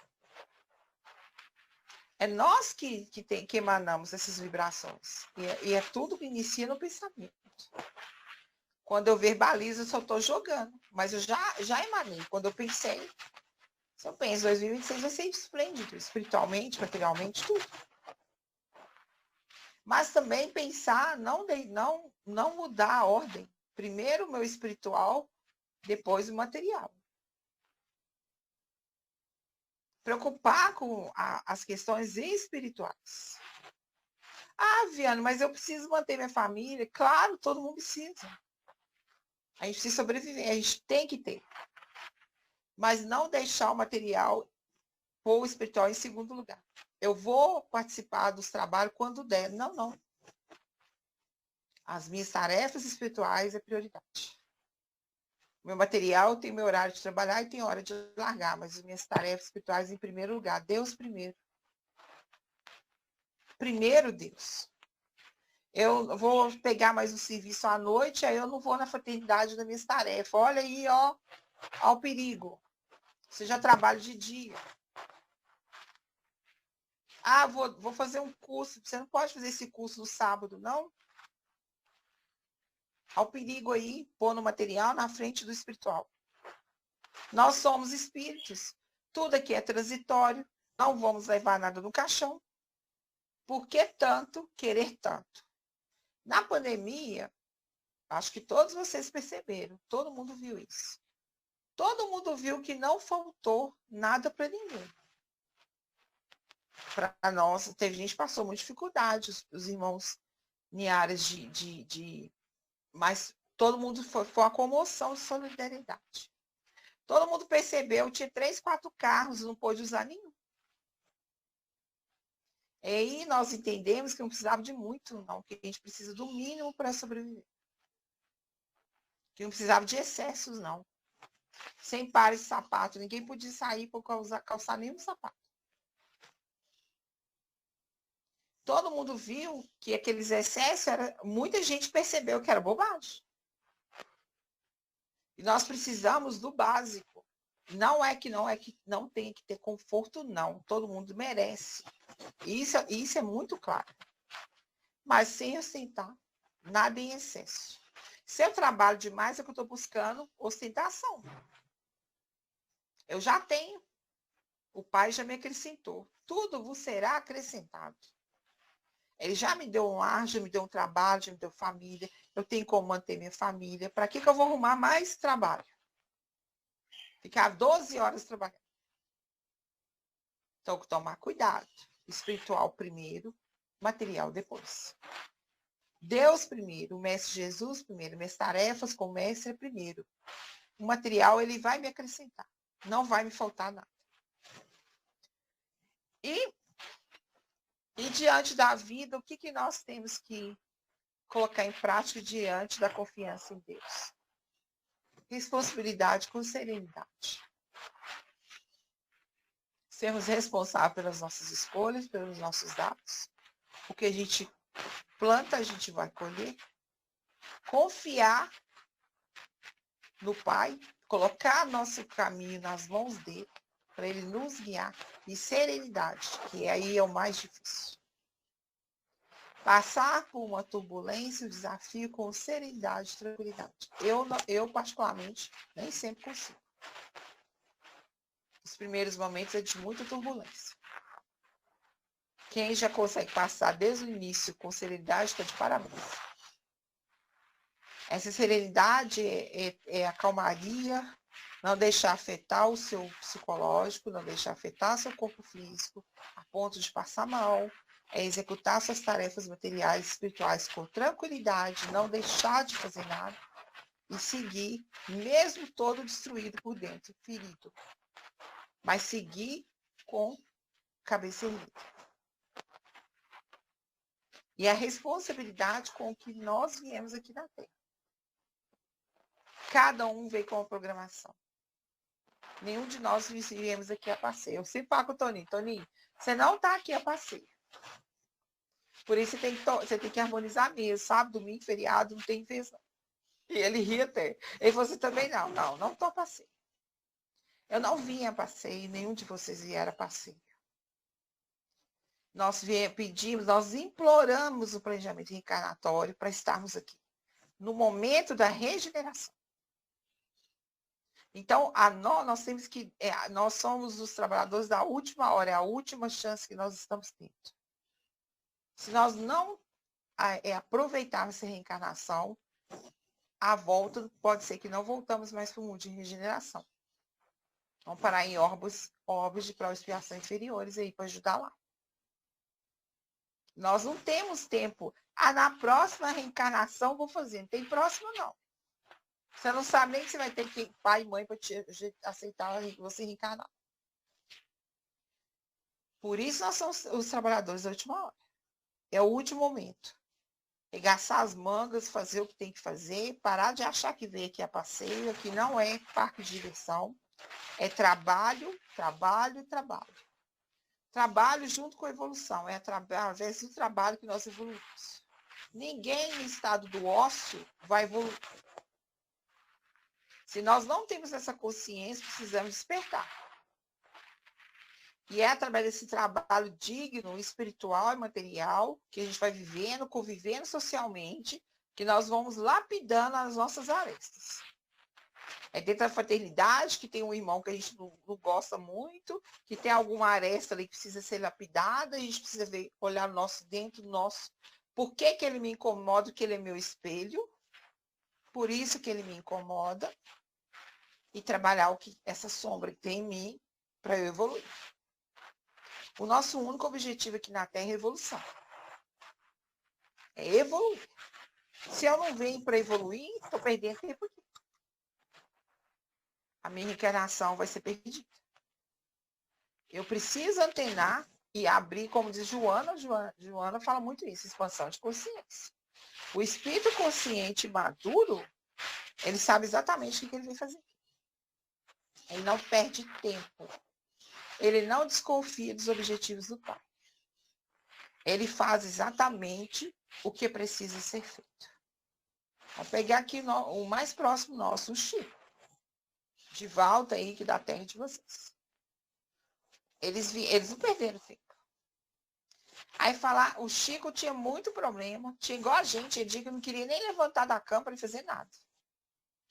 É nós que emanamos essas vibrações. E é tudo que inicia no pensamento. Quando eu verbalizo, eu só estou jogando. Mas eu já emanei. Quando eu pensei, se eu penso, 2026 vai ser esplêndido. Espiritualmente, materialmente, tudo. Mas também pensar, não mudar a ordem. Primeiro o meu espiritual, depois o material. Preocupar com as questões espirituais. Ah, Viana, mas eu preciso manter minha família. Claro, todo mundo precisa. A gente precisa sobreviver, a gente tem que ter. Mas não deixar o material ou o espiritual em segundo lugar. Eu vou participar dos trabalhos quando der. Não. As minhas tarefas espirituais é prioridade. Meu material tem meu horário de trabalhar e tem hora de largar, mas as minhas tarefas espirituais em primeiro lugar. Deus primeiro. Primeiro Deus. Eu vou pegar mais um serviço à noite, aí eu não vou na fraternidade das minhas tarefas. Olha aí, ó o perigo. Você já trabalha de dia. Ah, vou fazer um curso. Você não pode fazer esse curso no sábado, não? Há o perigo aí, pôr no material na frente do espiritual. Nós somos espíritos. Tudo aqui é transitório. Não vamos levar nada no caixão. Por que tanto querer tanto? Na pandemia, acho que todos vocês perceberam. Todo mundo viu isso. Todo mundo viu que não faltou nada para ninguém. para nós, teve gente que passou muita dificuldade, os irmãos em áreas mas todo mundo foi uma comoção de solidariedade. Todo mundo percebeu, tinha 3, 4 carros, não pôde usar nenhum. E aí nós entendemos que não precisava de muito, não, que a gente precisa do mínimo para sobreviver. Que não precisava de excessos, não. Sem pares de sapato, ninguém podia sair para calçar nenhum sapato. Todo mundo viu que aqueles excessos, muita gente percebeu que era bobagem. E nós precisamos do básico. Não é que não tem que ter conforto, não. Todo mundo merece. Isso é muito claro. Mas sem ostentar, nada em excesso. Se eu trabalho demais, é que eu estou buscando ostentação. Eu já tenho. O Pai já me acrescentou. Tudo vos será acrescentado. Ele já me deu um lar, já me deu um trabalho, já me deu família. Eu tenho como manter minha família. Para que eu vou arrumar mais trabalho? Ficar 12 horas trabalhando. Então, tomar cuidado. Espiritual primeiro, material depois. Deus primeiro, o Mestre Jesus primeiro, minhas tarefas com o Mestre primeiro. O material, ele vai me acrescentar. Não vai me faltar nada. E diante da vida, o que nós temos que colocar em prática diante da confiança em Deus? Responsabilidade com serenidade. Sermos responsáveis pelas nossas escolhas, pelos nossos atos. O que a gente planta, a gente vai colher. Confiar no Pai, colocar nosso caminho nas mãos dele, para ele nos guiar. E serenidade, que aí é o mais difícil. Passar por uma turbulência, o desafio com serenidade e tranquilidade. Eu, particularmente, nem sempre consigo. Os primeiros momentos é de muita turbulência. Quem já consegue passar desde o início com serenidade está de parabéns. Essa serenidade é a calmaria, não deixar afetar o seu psicológico, não deixar afetar seu corpo físico, a ponto de passar mal, é executar suas tarefas materiais e espirituais com tranquilidade, não deixar de fazer nada e seguir, mesmo todo destruído por dentro, ferido, mas seguir com cabeça erguida. E a responsabilidade com que nós viemos aqui na Terra. Cada um veio com uma programação. Nenhum de nós viemos aqui a passeio. Eu sempre falo com o Toninho, Toninho, você não está aqui a passeio. Por isso você tem que harmonizar mesmo, sábado, domingo, feriado, não tem vez não. E ele ri até. Ele falou assim, também não estou a passeio. Eu não vim a passeio, nenhum de vocês vieram a passeio. Nós pedimos, nós imploramos o planejamento reencarnatório para estarmos aqui, no momento da regeneração. Então, nós temos que, nós somos os trabalhadores da última hora, é a última chance que nós estamos tendo. Se nós não aproveitarmos essa reencarnação, a volta pode ser que não voltamos mais para o mundo de regeneração. Vamos parar em orbes de prova e expiação inferiores aí para ajudar lá. Nós não temos tempo. Na próxima reencarnação vou fazer. Não tem próxima, não. Você não sabe nem que você vai ter que pai e mãe para te aceitar você reencarnar. Por isso nós somos os trabalhadores da última hora. É o último momento. Regaçar as mangas, fazer o que tem que fazer, parar de achar que veio aqui a passeio, que não é parque de diversão. É trabalho, trabalho, trabalho. Trabalho junto com a evolução. É através do trabalho que nós evoluímos. Ninguém no estado do ócio vai evoluir. Se nós não temos essa consciência, precisamos despertar. E é através desse trabalho digno, espiritual e material, que a gente vai vivendo, convivendo socialmente, que nós vamos lapidando as nossas arestas. É dentro da fraternidade, que tem um irmão que a gente não gosta muito, que tem alguma aresta ali que precisa ser lapidada, a gente precisa olhar dentro do nosso. Por que ele me incomoda? Porque ele é meu espelho. Por isso que ele me incomoda. E trabalhar essa sombra que tem em mim para eu evoluir. O nosso único objetivo aqui na Terra é evolução. É evoluir. Se eu não venho para evoluir, estou perdendo tempo aqui. A minha encarnação vai ser perdida. Eu preciso antenar e abrir, como diz Joana. Joana fala muito isso, expansão de consciência. O espírito consciente maduro, ele sabe exatamente o que ele vem fazer. Ele não perde tempo. Ele não desconfia dos objetivos do Pai. Ele faz exatamente o que precisa ser feito. Vamos pegar aqui o mais próximo nosso, o Chico. De volta aí, que da terra de vocês. Eles não perderam tempo. Aí falar, o Chico tinha muito problema, tinha igual a gente, ele dizia que não queria nem levantar da cama para fazer nada.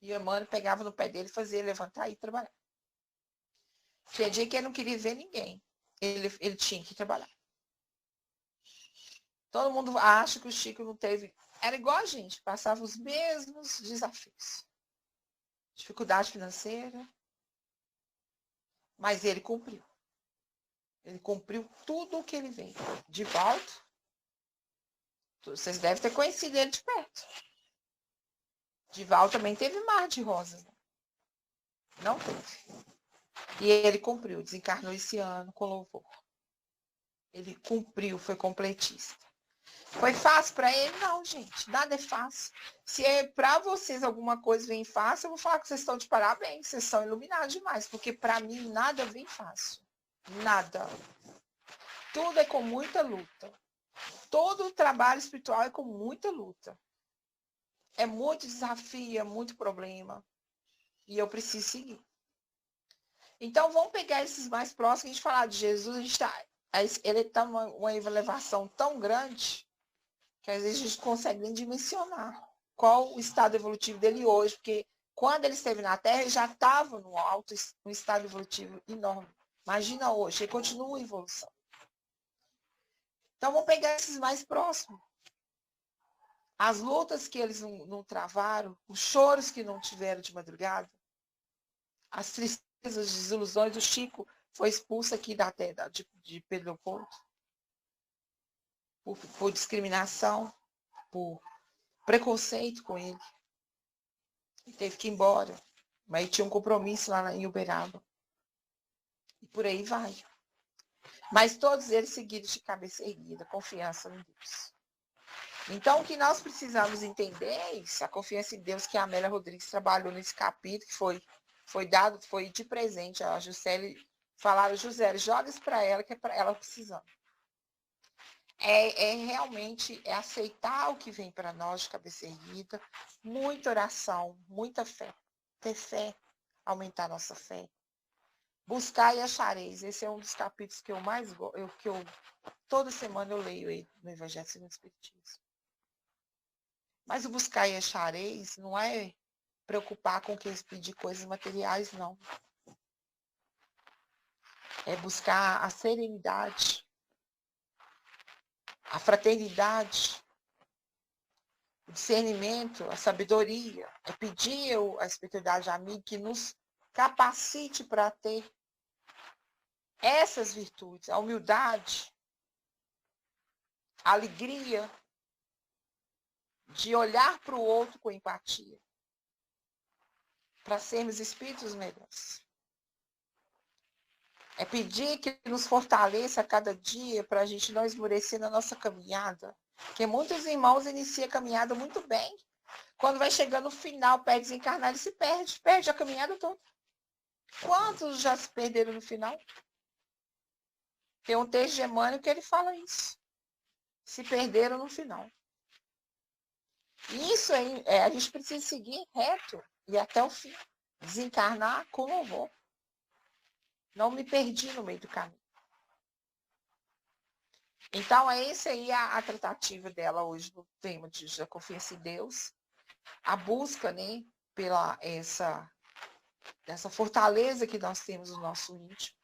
E o Emmanuel pegava no pé dele, fazia ele levantar e ir trabalhar. Tinha dia que ele não queria ver ninguém. Ele tinha que trabalhar. Todo mundo acha que o Chico não teve... Era igual a gente, passava os mesmos desafios. Dificuldade financeira. Mas ele cumpriu. Ele cumpriu tudo o que ele veio. De volta. Vocês devem ter conhecido ele de perto. Divaldo também teve mar de rosas. Né? Não teve. E ele cumpriu, desencarnou esse ano com louvor. Ele cumpriu, foi completista. Foi fácil para ele? Não, gente. Nada é fácil. Se é para vocês alguma coisa vem fácil, eu vou falar que vocês estão de parabéns. Vocês são iluminados demais. Porque para mim nada vem fácil. Nada. Tudo é com muita luta. Todo o trabalho espiritual é com muita luta. É muito desafio, é muito problema. E eu preciso seguir. Então, vamos pegar esses mais próximos. A gente falar de Jesus, ele está numa elevação tão grande que às vezes a gente consegue nem dimensionar qual o estado evolutivo dele hoje. Porque quando ele esteve na Terra, ele já estava num estado evolutivo enorme. Imagina hoje, ele continua em evolução. Então, vamos pegar esses mais próximos. As lutas que eles não travaram, os choros que não tiveram de madrugada, as tristezas, as desilusões. O Chico foi expulso aqui da terra de Pedro Leopoldo por discriminação, por preconceito com ele. Ele teve que ir embora, mas ele tinha um compromisso lá em Uberaba. E por aí vai. Mas todos eles seguiram de cabeça erguida, confiança em Deus. Então, o que nós precisamos entender é isso, a confiança em Deus que a Amélia Rodrigues trabalhou nesse capítulo, que foi de presente a Juscelie. Falaram, Juscelie, joga isso para ela, que é para ela precisando. Realmente aceitar o que vem para nós de cabeça erguida, muita oração, muita fé. Ter fé, aumentar nossa fé. Buscar e achareis. Esse é um dos capítulos que eu mais gosto, toda semana eu leio ele no Evangelho segundo o Espiritismo. Mas o buscar e achareis não é preocupar com que eles pedir coisas materiais, não. É buscar a serenidade, a fraternidade, o discernimento, a sabedoria. É pedir a espiritualidade amiga que nos capacite para ter essas virtudes, a humildade, a alegria de olhar para o outro com empatia, para sermos espíritos melhores. É pedir que nos fortaleça a cada dia para a gente não esmorecer na nossa caminhada. Porque muitos irmãos iniciam a caminhada muito bem. Quando vai chegando no final, para desencarnar, ele se perde a caminhada toda. Quantos já se perderam no final? Tem um texto de Emmanuel que ele fala isso. Se perderam no final. Isso aí, a gente precisa seguir reto e até o fim. Desencarnar com louvor. Não me perdi no meio do caminho. Então, é essa aí a tratativa dela hoje no tema da confiança em Deus. A busca, né, pela essa fortaleza que nós temos no nosso íntimo.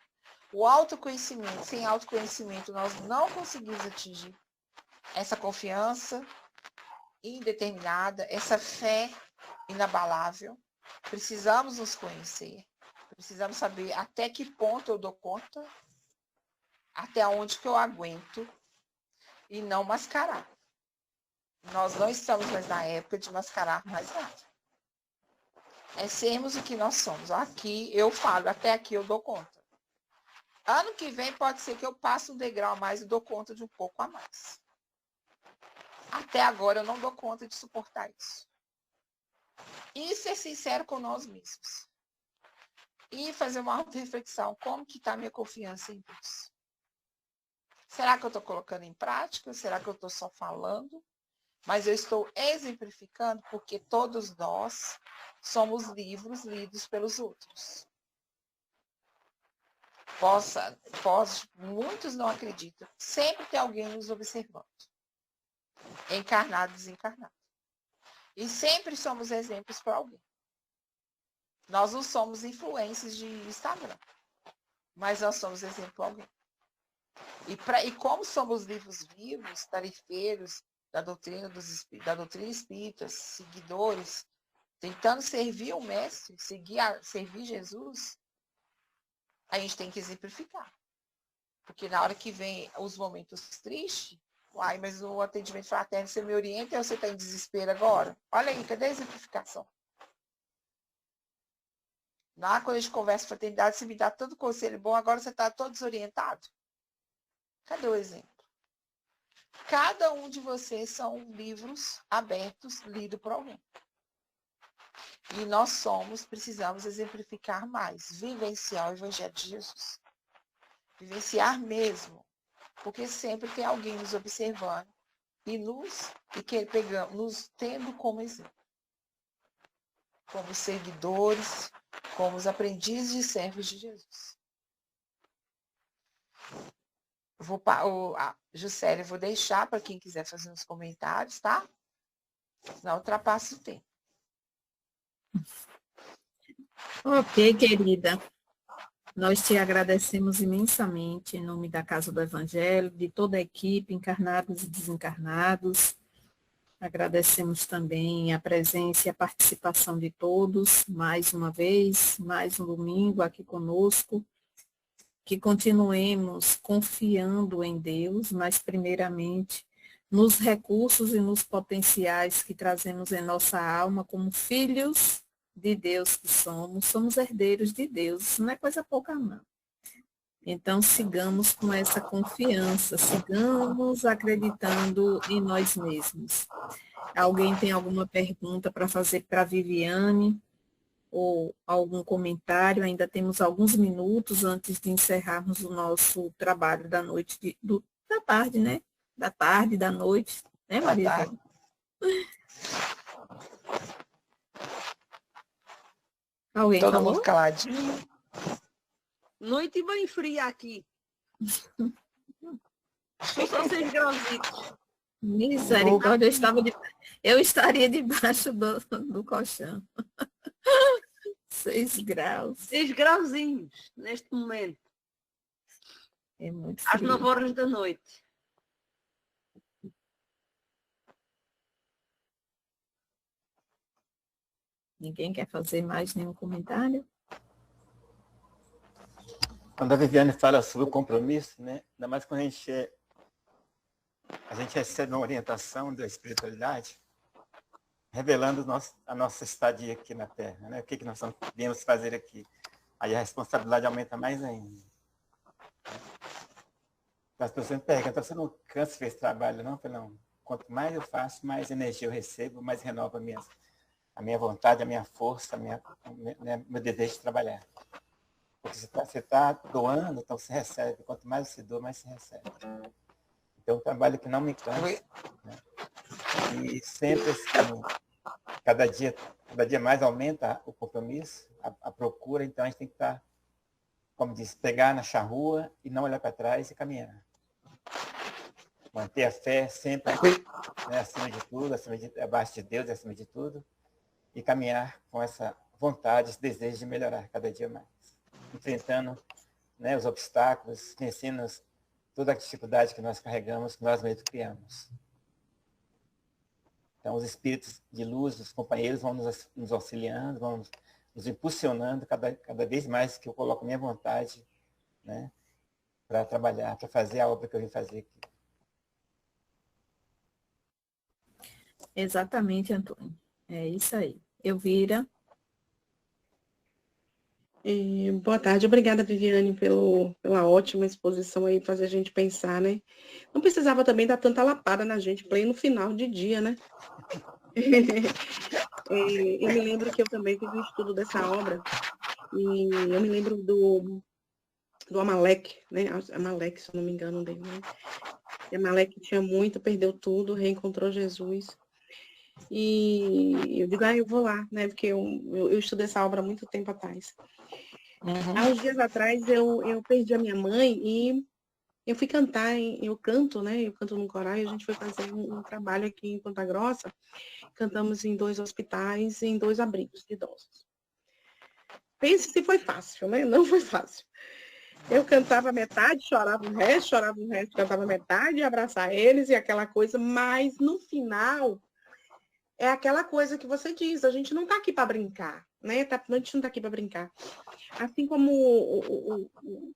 O autoconhecimento. Sem autoconhecimento, nós não conseguimos atingir essa confiança indeterminada, essa fé inabalável. Precisamos nos conhecer. Precisamos saber até que ponto eu dou conta até onde que eu aguento e não mascarar. Nós não estamos mais na época de mascarar mais nada. É sermos o que nós somos. Aqui eu falo, até aqui eu dou conta. Ano que vem pode ser que eu passe um degrau a mais e dou conta de um pouco a mais. Até agora eu não dou conta de suportar isso. E ser sincero com nós mesmos. E fazer uma auto-reflexão. Como que está a minha confiança em Deus? Será que eu estou colocando em prática? Será que eu estou só falando? Mas eu estou exemplificando porque todos nós somos livros lidos pelos outros. Muitos não acreditam. Sempre tem alguém nos observando. Encarnado e desencarnado. E sempre somos exemplos para alguém. Nós não somos influências de Instagram. Mas nós somos exemplo para alguém. E como somos livros vivos, tarifeiros da doutrina espírita, seguidores, tentando servir o mestre, servir Jesus, a gente tem que exemplificar. Porque na hora que vem os momentos tristes, mas o atendimento fraterno você me orienta e você está em desespero agora. Olha aí, cadê a exemplificação? Lá quando a gente conversa fraternidade, você me dá todo conselho bom, agora você está todo desorientado. Cadê o exemplo? Cada um de vocês são livros abertos, lidos por alguém. E nós precisamos exemplificar mais, vivenciar o Evangelho de Jesus. Vivenciar mesmo, porque sempre tem alguém nos observando e nos tendo como exemplo. Como seguidores, como os aprendizes e servos de Jesus. Juscelia, eu vou deixar para quem quiser fazer uns comentários, tá? Senão ultrapassa o tempo. Ok, querida. Nós te agradecemos imensamente em nome da Casa do Evangelho, de toda a equipe, encarnados e desencarnados. Agradecemos também a presença e a participação de todos, mais uma vez, mais um domingo aqui conosco. Que continuemos confiando em Deus, mas primeiramente nos recursos e nos potenciais que trazemos em nossa alma como filhos de Deus que somos herdeiros de Deus, isso não é coisa pouca não. Então sigamos com essa confiança, sigamos acreditando em nós mesmos. Alguém tem alguma pergunta para fazer para a Viviane? Ou algum comentário, ainda temos alguns minutos antes de encerrarmos o nosso trabalho da noite, da tarde, né? Da tarde, da noite, né, Maria? Alguém Todo falou? mundo caladinho. Noite bem fria aqui. Só 6 grauzinhos. Misericórdia, eu estaria debaixo do colchão. 6 graus. 6 grauzinhos neste momento. É muito Às frio. 9 horas da noite. Ninguém quer fazer mais nenhum comentário? Quando a Viviane fala sobre o compromisso, né? Ainda mais quando a gente recebe uma orientação da espiritualidade, revelando a nossa estadia aqui na Terra, né? O que nós viemos fazer aqui. Aí a responsabilidade aumenta mais ainda. As pessoas me perguntam, você não cansa de fazer esse trabalho, não? Eu falei, não. Quanto mais eu faço, mais energia eu recebo, mais renova a minha vontade, a minha força, meu desejo de trabalhar. Porque você está doando, então você recebe. Quanto mais você doa, mais você recebe. Então, é um trabalho que não me cansa. Né? E sempre, assim, cada dia mais aumenta o compromisso, a procura. Então, a gente tem que estar, como diz, pegar na charrua e não olhar para trás e caminhar. Manter a fé sempre, né, acima de tudo, abaixo de Deus, acima de tudo. E caminhar com essa vontade, esse desejo de melhorar cada dia mais. Enfrentando, né, os obstáculos, vencendo toda a dificuldade que nós carregamos, que nós mesmos criamos. Então, os espíritos de luz, os companheiros vão nos auxiliando, vão nos impulsionando cada vez mais que eu coloco minha vontade, né, para trabalhar, para fazer a obra que eu vim fazer aqui. Exatamente, Antônio. É isso aí. Elvira. Boa tarde, obrigada, Viviane, pela ótima exposição aí, fazer a gente pensar, né? Não precisava também dar tanta lapada na gente, pleno final de dia, né? Eu me lembro que eu também fiz um estudo dessa obra, e eu me lembro do Amaleque, né? Amaleque, se eu não me engano dele, né? E Amaleque tinha muito, perdeu tudo, reencontrou Jesus. E eu digo, eu vou lá, né? Porque eu estudei essa obra há muito tempo atrás. Há uns dias atrás eu perdi a minha mãe e eu fui cantar, eu canto, né? Eu canto num coral e a gente foi fazer um trabalho aqui em Ponta Grossa. Cantamos em 2 hospitais e em 2 abrigos de idosos. Pense se foi fácil, né? Não foi fácil. Eu cantava metade, chorava o resto, cantava metade, abraçar eles e aquela coisa, mas no final é aquela coisa que você diz, a gente não está aqui para brincar, né? A gente não está aqui para brincar. Assim como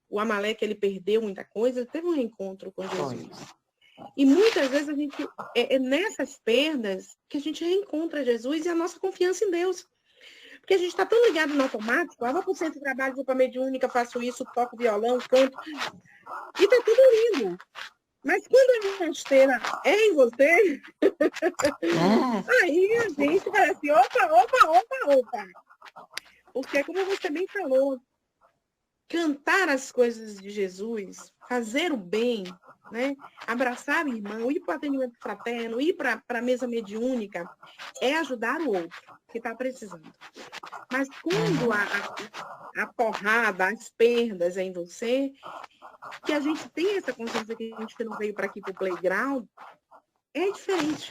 o Amaleque, ele perdeu muita coisa, ele teve um reencontro com Jesus. E muitas vezes a gente, é nessas perdas que a gente reencontra Jesus e a nossa confiança em Deus. Porque a gente está tão ligado no automático, vou para o centro de trabalho, vou para a mediúnica, faço isso, toco violão, canto, e está tudo lindo. Mas quando a rasteira é em você, aí a gente fala assim, opa. Porque como você bem falou, cantar as coisas de Jesus, fazer o bem, né? Abraçar o irmão, ir para o atendimento fraterno, ir para a mesa mediúnica, é ajudar o outro que está precisando. Mas quando a porrada, as perdas é em você, que a gente tem essa consciência que a gente não veio para aqui para o playground, é diferente,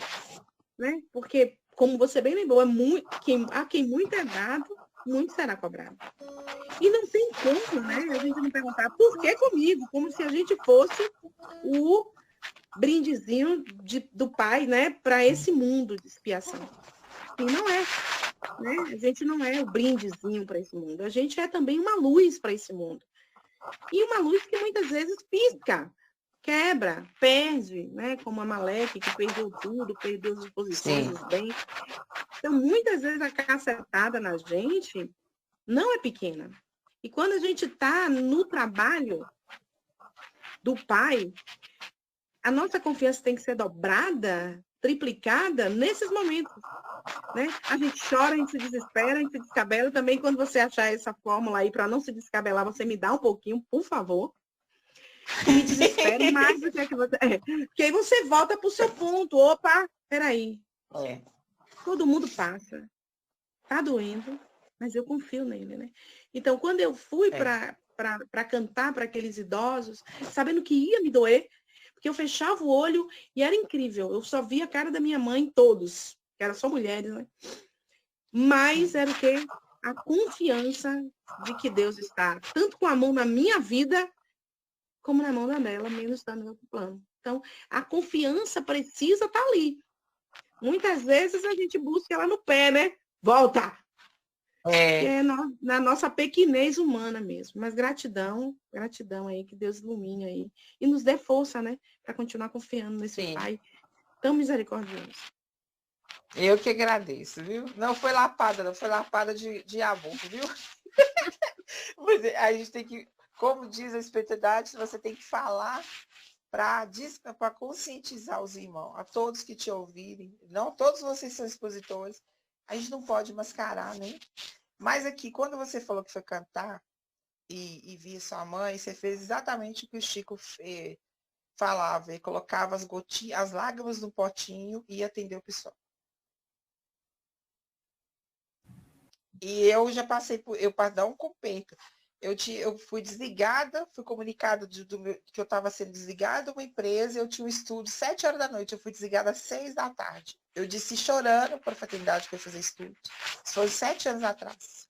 né? Porque, como você bem lembrou, a quem muito é dado, muito será cobrado. E não tem como, né? A gente não perguntar por que comigo, como se a gente fosse o brindezinho do Pai, né, para esse mundo de expiação. E não é, né? A gente não é o brindezinho para esse mundo. A gente é também uma luz para esse mundo. E uma luz que muitas vezes pisca, quebra, perde, né? Como a Amaleque, que perdeu tudo, perdeu as posições, os bens. Então, muitas vezes a cacetada na gente não é pequena. E quando a gente está no trabalho do Pai, a nossa confiança tem que ser dobrada, triplicada nesses momentos. Né? A gente chora, a gente se desespera, a gente se descabela. Também, quando você achar essa fórmula aí para não se descabelar, você me dá um pouquinho, por favor. Me desespere mais do que é que você... Porque aí você volta para o seu ponto. Opa, peraí. Todo mundo passa. Tá doendo, mas eu confio nele, né? Então, quando eu fui para cantar para aqueles idosos, sabendo que ia me doer, porque eu fechava o olho e era incrível. Eu só via a cara da minha mãe, todos, que eram só mulheres, né? Mas era o quê? A confiança de que Deus está tanto com a mão na minha vida, como na mão dela, menos está no outro plano. Então, a confiança precisa estar ali. Muitas vezes a gente busca ela no pé, né? Volta! Que é na nossa pequenez humana mesmo. Mas gratidão aí, que Deus ilumine aí. E nos dê força, né? Para continuar confiando nesse Pai tão misericordioso. Eu que agradeço, viu? Não foi lapada, não foi lapada de amor, viu? Mas a gente tem que, como diz a espiritualidade, você tem que falar para conscientizar os irmãos, a todos que te ouvirem. Não todos vocês são expositores. A gente não pode mascarar, né? Mas aqui, quando você falou que foi cantar e via sua mãe, você fez exatamente o que o Chico falava. Ele colocava as lágrimas no potinho e ia atender o pessoal. E eu já passei por... Eu para dar um compento. Eu fui desligada, fui comunicada que eu estava sendo desligada de uma empresa, eu tinha um estudo 7 horas da noite, eu fui desligada às 6 da tarde. Eu disse chorando para a fraternidade que eu ia fazer estudo. Isso foi 7 anos atrás.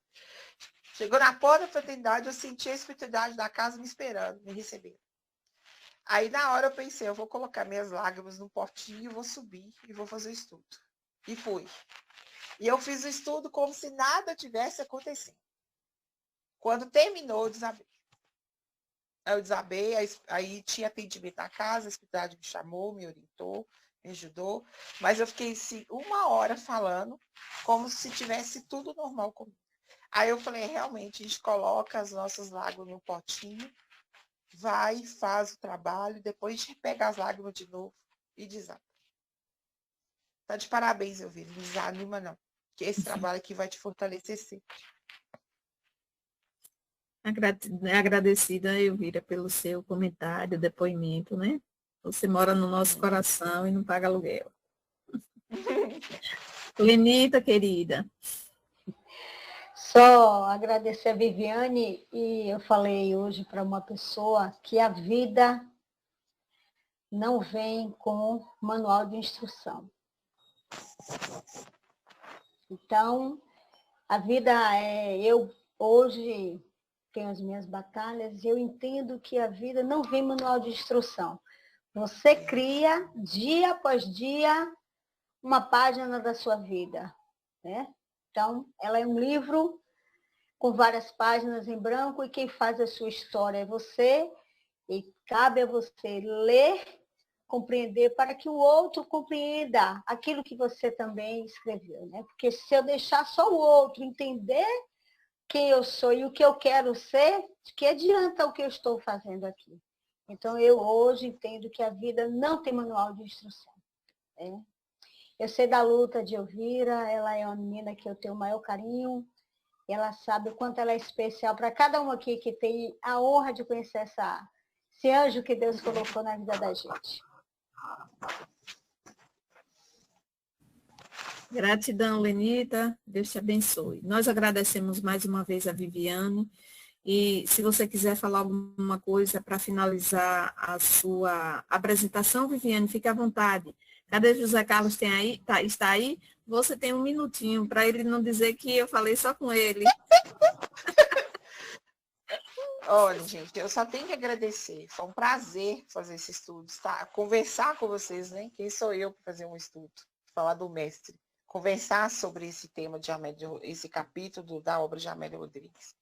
Chegou na porta da fraternidade, eu senti a espiritualidade da casa me esperando, me recebendo. Aí na hora eu pensei, eu vou colocar minhas lágrimas no potinho, vou subir e vou fazer o estudo. E fui. E eu fiz o estudo como se nada tivesse acontecido. Quando terminou, eu desabei. eu desabei, aí tinha atendimento na casa, a espiritualidade me chamou, me orientou, me ajudou, mas eu fiquei assim, 1 hora falando, como se tivesse tudo normal comigo. Aí eu falei, realmente, a gente coloca as nossas lágrimas no potinho, vai, faz o trabalho, depois a gente pega as lágrimas de novo e desaba. Tá de parabéns, Elvira, não desanima não, que esse trabalho aqui vai te fortalecer sempre. Agradecida, Elvira, pelo seu comentário, depoimento, né? Você mora no nosso coração e não paga aluguel. Lenita, querida. Só agradecer a Viviane, e eu falei hoje para uma pessoa que a vida não vem com manual de instrução. Então, a vida eu hoje tenho as minhas batalhas e eu entendo que a vida não vem manual de instrução. Você cria, dia após dia, uma página da sua vida, né? Então, ela é um livro com várias páginas em branco e quem faz a sua história é você e cabe a você ler, compreender para que o outro compreenda aquilo que você também escreveu, né? Porque se eu deixar só o outro entender quem eu sou e o que eu quero ser, de que adianta o que eu estou fazendo aqui? Então, eu hoje entendo que a vida não tem manual de instrução, né? Eu sei da luta de Elvira, ela é uma menina que eu tenho o maior carinho, e ela sabe o quanto ela é especial para cada um aqui que tem a honra de conhecer esse anjo que Deus colocou na vida da gente. Gratidão, Lenita. Deus te abençoe. Nós agradecemos mais uma vez a Viviane. E se você quiser falar alguma coisa para finalizar a sua apresentação, Viviane, fique à vontade. Cadê José Carlos? Tem aí? Está aí? Você tem um minutinho para ele não dizer que eu falei só com ele. Olha, gente, eu só tenho que agradecer. Foi um prazer fazer esse estudo, tá? Conversar com vocês, né? Quem sou eu para fazer um estudo? Falar do mestre. Conversar sobre esse tema de esse capítulo da obra de Amélia Rodrigues.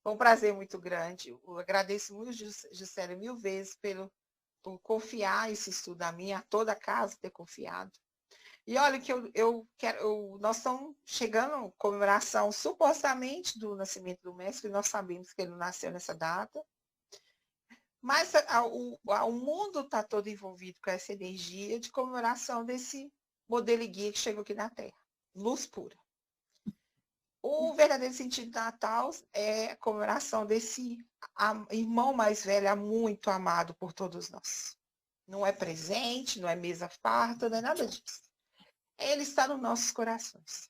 Foi um prazer muito grande. Eu agradeço muito, Juscelia, 1000 vezes por confiar esse estudo a mim, a toda a casa ter confiado. E olha que nós estamos chegando à comemoração supostamente do nascimento do mestre, nós sabemos que ele nasceu nessa data, mas o mundo está todo envolvido com essa energia de comemoração desse modelo e guia que chegou aqui na Terra, luz pura. O verdadeiro sentido do Natal é a comemoração desse irmão mais velho, muito amado por todos nós. Não é presente, não é mesa farta, não é nada disso. Ele está nos nossos corações.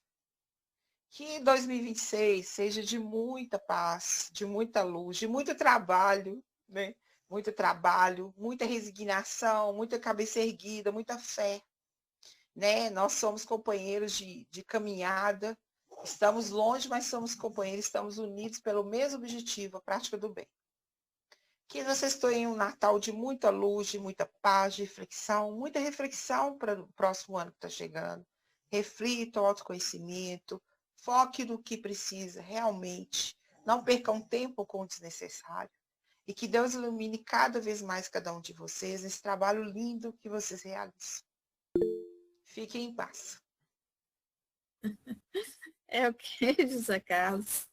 Que 2026 seja de muita paz, de muita luz, de muito trabalho, né? Muito trabalho, muita resignação, muita cabeça erguida, muita fé. Né? Nós somos companheiros de caminhada, estamos longe, mas somos companheiros, estamos unidos pelo mesmo objetivo, a prática do bem. Que vocês tenham um Natal de muita luz, de muita paz, de reflexão, muita reflexão para o próximo ano que está chegando. Reflita o autoconhecimento, foque no que precisa realmente, não percam tempo com o desnecessário. E que Deus ilumine cada vez mais cada um de vocês nesse trabalho lindo que vocês realizam. Fiquem em paz. É o que, José Carlos?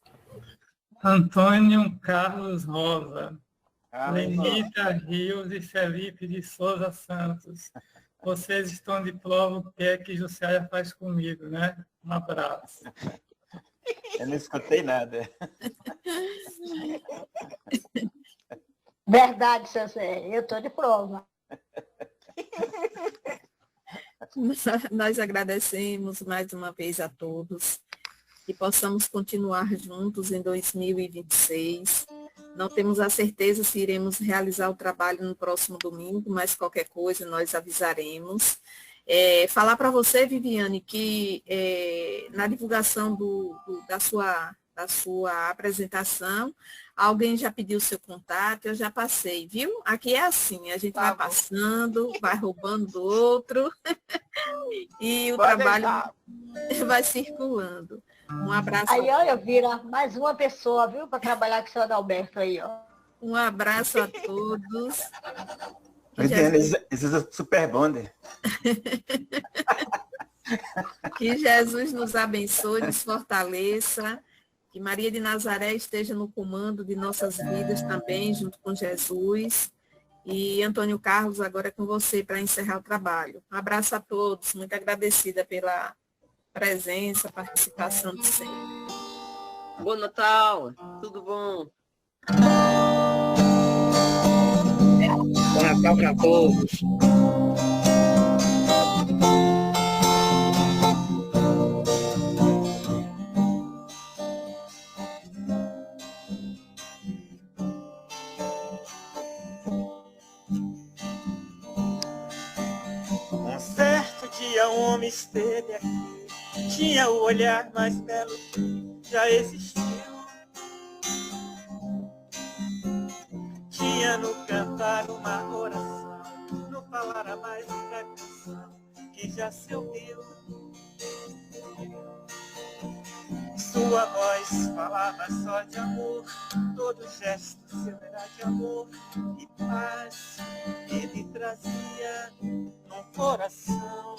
Antônio Carlos Rosa, Amém. Lenita Rios e Felipe de Souza Santos. Vocês estão de prova o que é que Juscelia faz comigo, né? Um abraço. Eu não escutei nada. Verdade, seu Zé, eu estou de prova. Nós agradecemos mais uma vez a todos e possamos continuar juntos em 2026. Não temos a certeza se iremos realizar o trabalho no próximo domingo, mas qualquer coisa nós avisaremos. Falar para você, Viviane, que na divulgação da sua apresentação, alguém já pediu seu contato, eu já passei, viu? Aqui é assim, a gente vai passando, vai roubando do outro e o trabalho vai circulando. Um abraço. Aí, olha, vira mais uma pessoa, viu, para trabalhar com o senhor Adalberto aí, ó. Um abraço a todos. Não entendo, esses super bonder. Que Jesus nos abençoe, nos fortaleça. Que Maria de Nazaré esteja no comando de nossas vidas também, junto com Jesus. E Antônio Carlos, agora é com você para encerrar o trabalho. Um abraço a todos, muito agradecida pela presença, participação de sempre. Bom Natal, tudo bom? Bom Natal para todos. Um certo dia um homem esteve aqui, tinha o olhar mais belo que já existiu. Tinha no cantar uma oração, no falar a mais linda canção que já se ouviu. Sua voz falava só de amor, todo gesto seu era de amor e paz. Ele trazia num coração.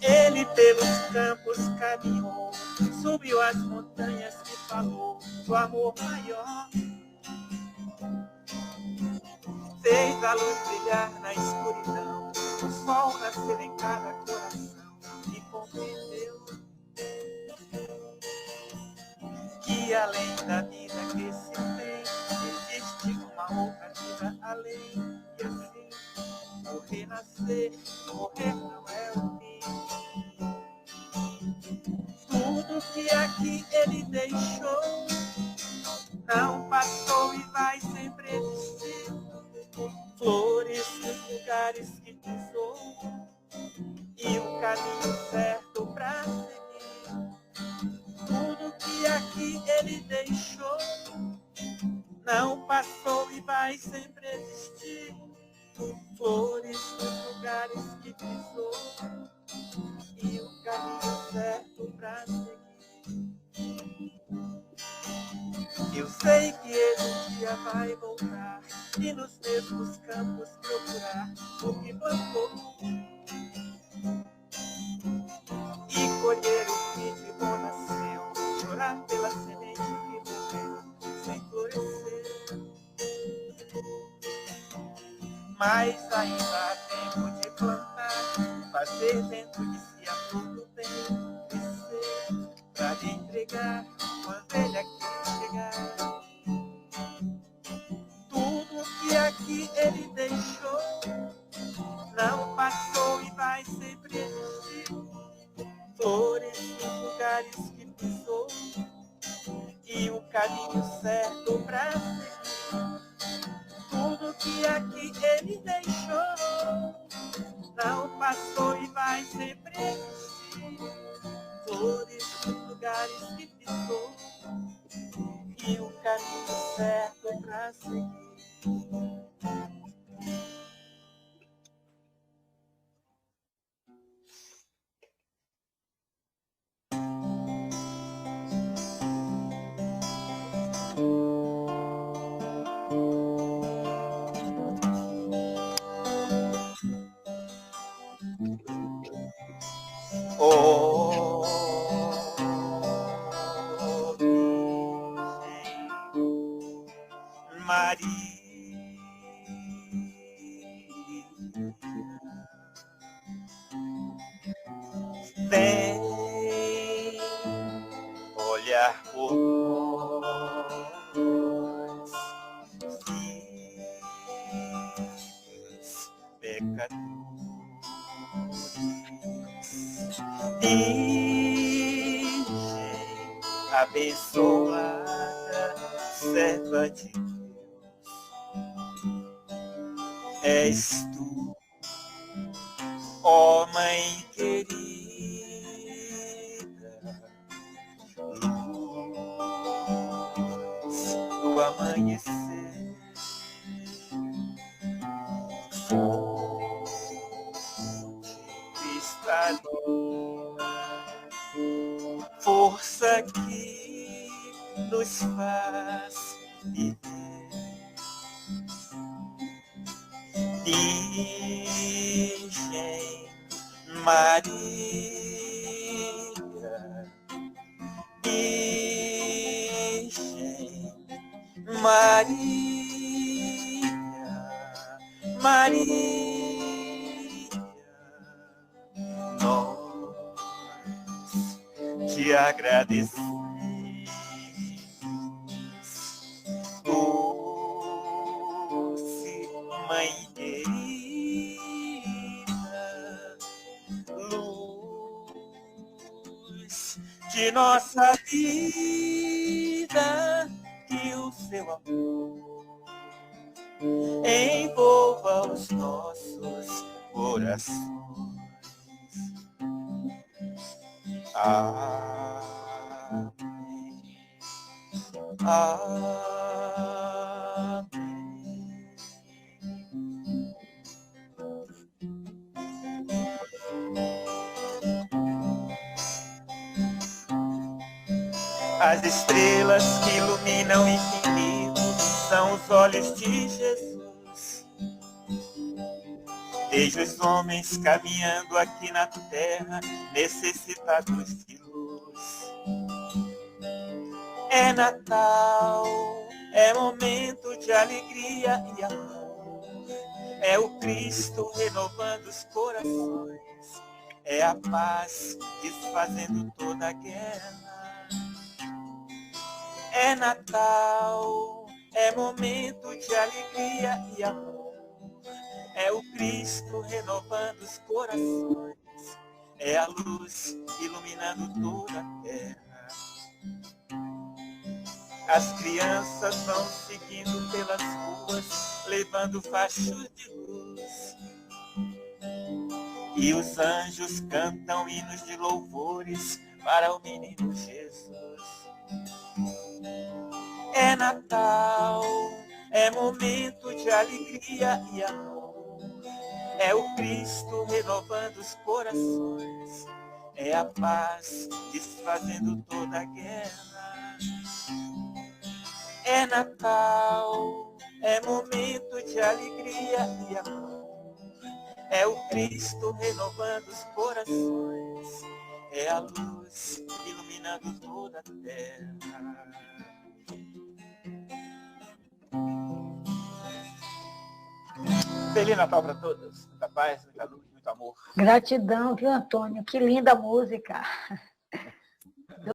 Ele pelos campos caminhou, subiu as montanhas e falou do amor maior. Fez a luz brilhar na escuridão, o sol nascer em cada coração e compreendeu que além da vida que se tem, existe uma outra vida além. E assim, morrer, nascer, morrer não é o fim. Tudo que aqui ele deixou não passou e vai sempre existir. Flores nos lugares que pisou e o caminho certo pra seguir. Tudo que aqui ele deixou não passou e vai sempre existir. Flores nos lugares que pisou e o caminho certo pra seguir. Eu sei que ele um dia vai voltar e nos mesmos campos procurar o que plantou e colher o que de bom nasceu, chorar pela semente que morreu sem florescer. Mas ainda há tempo de plantar, fazer dentro de si a flor do bem crescer, pra lhe entregar quando ele aqui chegar. Tudo que aqui ele deixou não passou e vai sempre existir. Flores nos lugares que pisou e o caminho certo pra seguir. Tudo que aqui ele deixou não passou e vai sempre existir. Flores nos lugares que pisou e o caminho certo pra seguir. Oh, Maria, vem olhar por nós, filhos pecadores, Virgem abençoada, serva de Deus, és tu, ó Mãe querida, luz do amanhecer, fonte cristalina, força que nos faz viver. Virgem Maria, Virgem Maria, Maria, nós te agradecemos. Doce Mãe querida, luz de nossa vida, que o seu amor envolva os nossos corações. Amém. Amém. As estrelas que iluminam o infinito são os olhos de Jesus. Vejo os homens caminhando aqui na terra, necessitados de luz. É Natal, é momento de alegria e amor. É o Cristo renovando os corações. É a paz desfazendo toda a guerra. É Natal, é momento de alegria e amor. É o Cristo renovando os corações. É a luz iluminando toda a terra. As crianças vão seguindo pelas ruas, levando fachos de luz. E os anjos cantam hinos de louvores para o menino Jesus. É Natal, é momento de alegria e amor. É o Cristo renovando os corações. É a paz desfazendo toda a guerra. É Natal, é momento de alegria e amor. É o Cristo renovando os corações. É a luz iluminando toda a terra. Feliz Natal para todos. Muita paz, muita luz, muito amor. Gratidão, viu, Antônio? Que linda música.